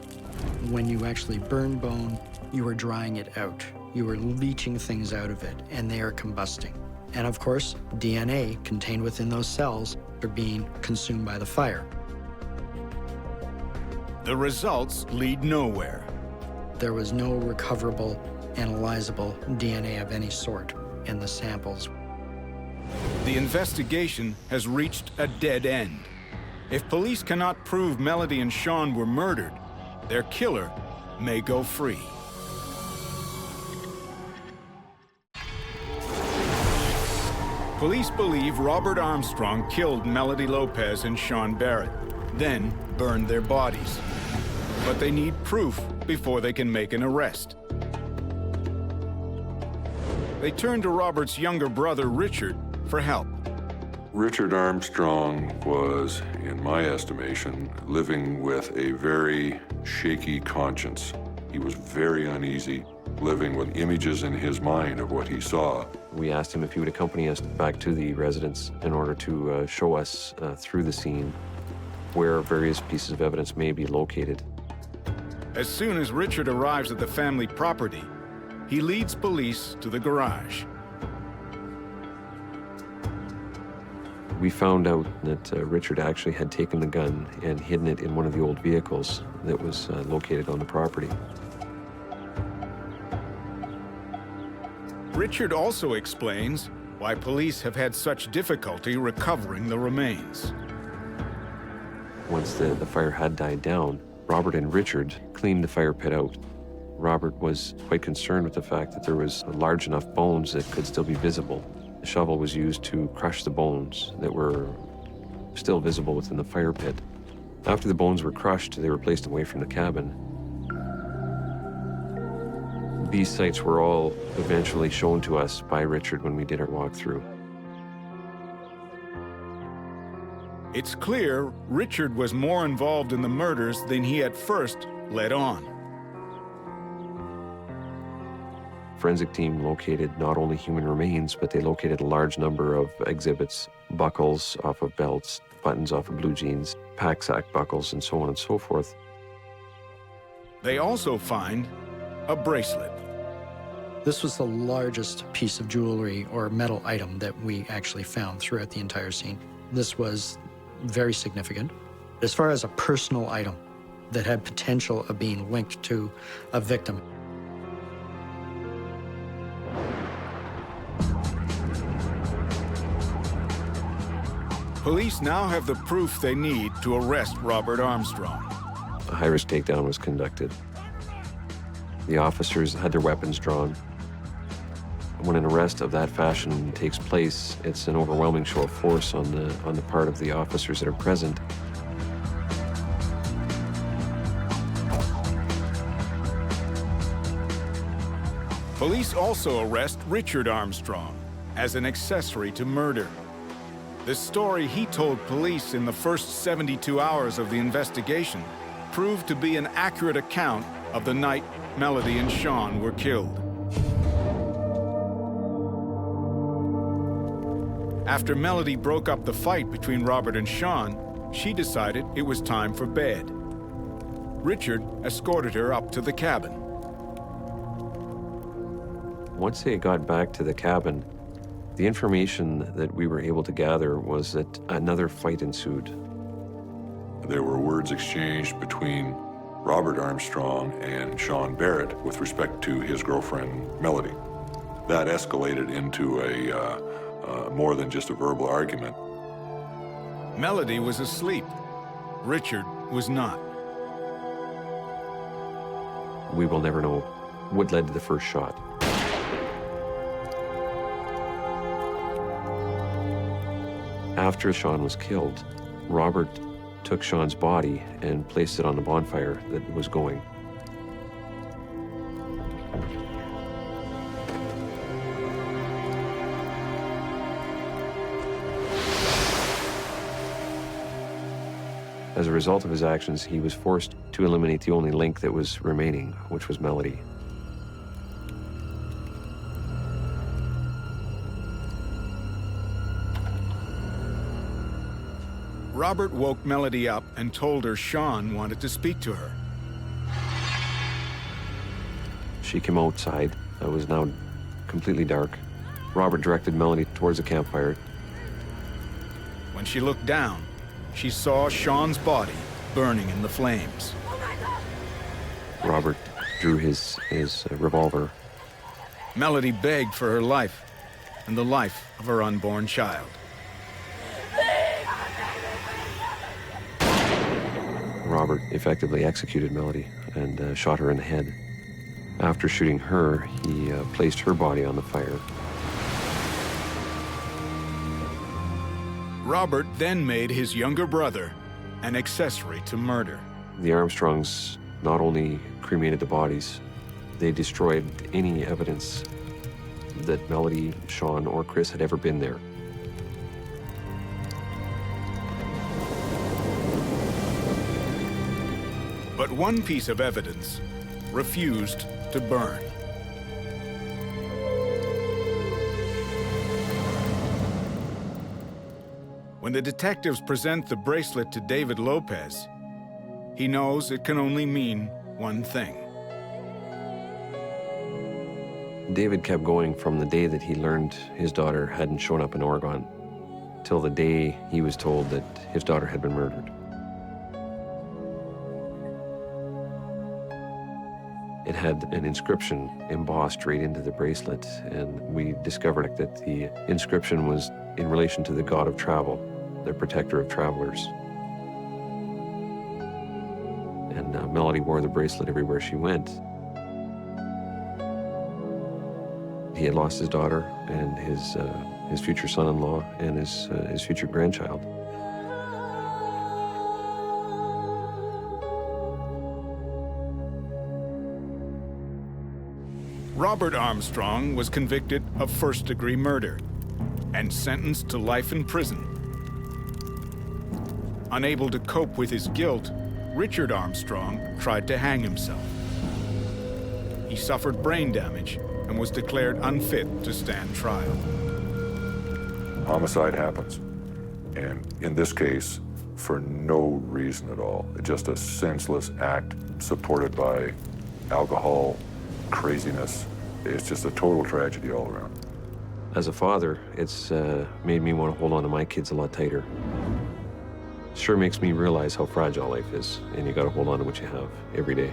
When you actually burn bone, you are drying it out. You are leaching things out of it, and they are combusting. And of course, DNA contained within those cells are being consumed by the fire. The results lead nowhere. There was no recoverable, analyzable DNA of any sort in the samples. The investigation has reached a dead end. If police cannot prove Melody and Shawn were murdered, their killer may go free. Police believe Robert Armstrong killed Melody Lopez and Shawn Barrett, then burned their bodies. But they need proof before they can make an arrest. They turn to Robert's younger brother, Richard, for help. Richard Armstrong was, in my estimation, living with a very shaky conscience. He was very uneasy, living with images in his mind of what he saw. We asked him if he would accompany us back to the residence in order to show us through the scene where various pieces of evidence may be located. As soon as Richard arrives at the family property, he leads police to the garage. We found out that Richard actually had taken the gun and hidden it in one of the old vehicles that was located on the property. Richard also explains why police have had such difficulty recovering the remains. Once the fire had died down, Robert and Richard cleaned the fire pit out. Robert was quite concerned with the fact that there was large enough bones that could still be visible. The shovel was used to crush the bones that were still visible within the fire pit. After the bones were crushed, they were placed away from the cabin. These sites were all eventually shown to us by Richard when we did our walkthrough. It's clear Richard was more involved in the murders than he at first let on. Forensic team located not only human remains, but they located a large number of exhibits, buckles off of belts, buttons off of blue jeans, pack sack buckles, and so on and so forth. They also find a bracelet. This was the largest piece of jewelry or metal item that we actually found throughout the entire scene. This was very significant. As far as a personal item that had potential of being linked to a victim. Police now have the proof they need to arrest Robert Armstrong. A high-risk takedown was conducted. The officers had their weapons drawn. When an arrest of that fashion takes place, it's an overwhelming show of force on the part of the officers that are present. Police also arrest Richard Armstrong as an accessory to murder. The story he told police in the first 72 hours of the investigation proved to be an accurate account of the night Melody and Shawn were killed. After Melody broke up the fight between Robert and Shawn, she decided it was time for bed. Richard escorted her up to the cabin. Once they got back to the cabin, the information that we were able to gather was that another fight ensued. There were words exchanged between Robert Armstrong and Shawn Barrett with respect to his girlfriend, Melody. That escalated into a more than just a verbal argument. Melody was asleep. Richard was not. We will never know what led to the first shot. After Shawn was killed, Robert took Shawn's body and placed it on the bonfire that was going. As a result of his actions, he was forced to eliminate the only link that was remaining, which was Melody. Robert woke Melody up and told her Shawn wanted to speak to her. She came outside. It was now completely dark. Robert directed Melody towards the campfire. When she looked down, she saw Shawn's body burning in the flames. Robert drew his revolver. Melody begged for her life and the life of her unborn child. Robert effectively executed Melody and shot her in the head. After shooting her, he placed her body on the fire. Robert then made his younger brother an accessory to murder. The Armstrongs not only cremated the bodies, they destroyed any evidence that Melody, Shawn, or Chris had ever been there. But one piece of evidence refused to burn. When the detectives present the bracelet to David Lopez, he knows it can only mean one thing. David kept going from the day that he learned his daughter hadn't shown up in Oregon till the day he was told that his daughter had been murdered. It had an inscription embossed right into the bracelet, and we discovered that the inscription was in relation to the god of travel, the protector of travelers. And Melody wore the bracelet everywhere she went. He had lost his daughter and his future son-in-law and his future grandchild. Robert Armstrong was convicted of first-degree murder and sentenced to life in prison. Unable to cope with his guilt, Richard Armstrong tried to hang himself. He suffered brain damage and was declared unfit to stand trial. Homicide happens, and in this case, for no reason at all. Just a senseless act supported by alcohol, craziness. It's just a total tragedy all around. As a father, it's made me want to hold on to my kids a lot tighter. Sure makes me realize how fragile life is, and you got to hold on to what you have every day.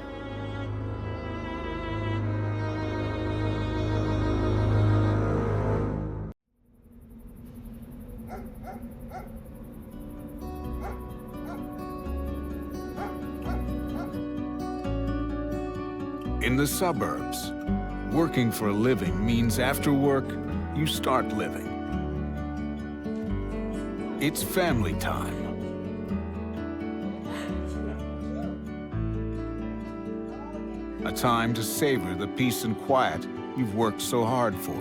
In the suburbs, working for a living means after work, you start living. It's family time. A time to savor the peace and quiet you've worked so hard for.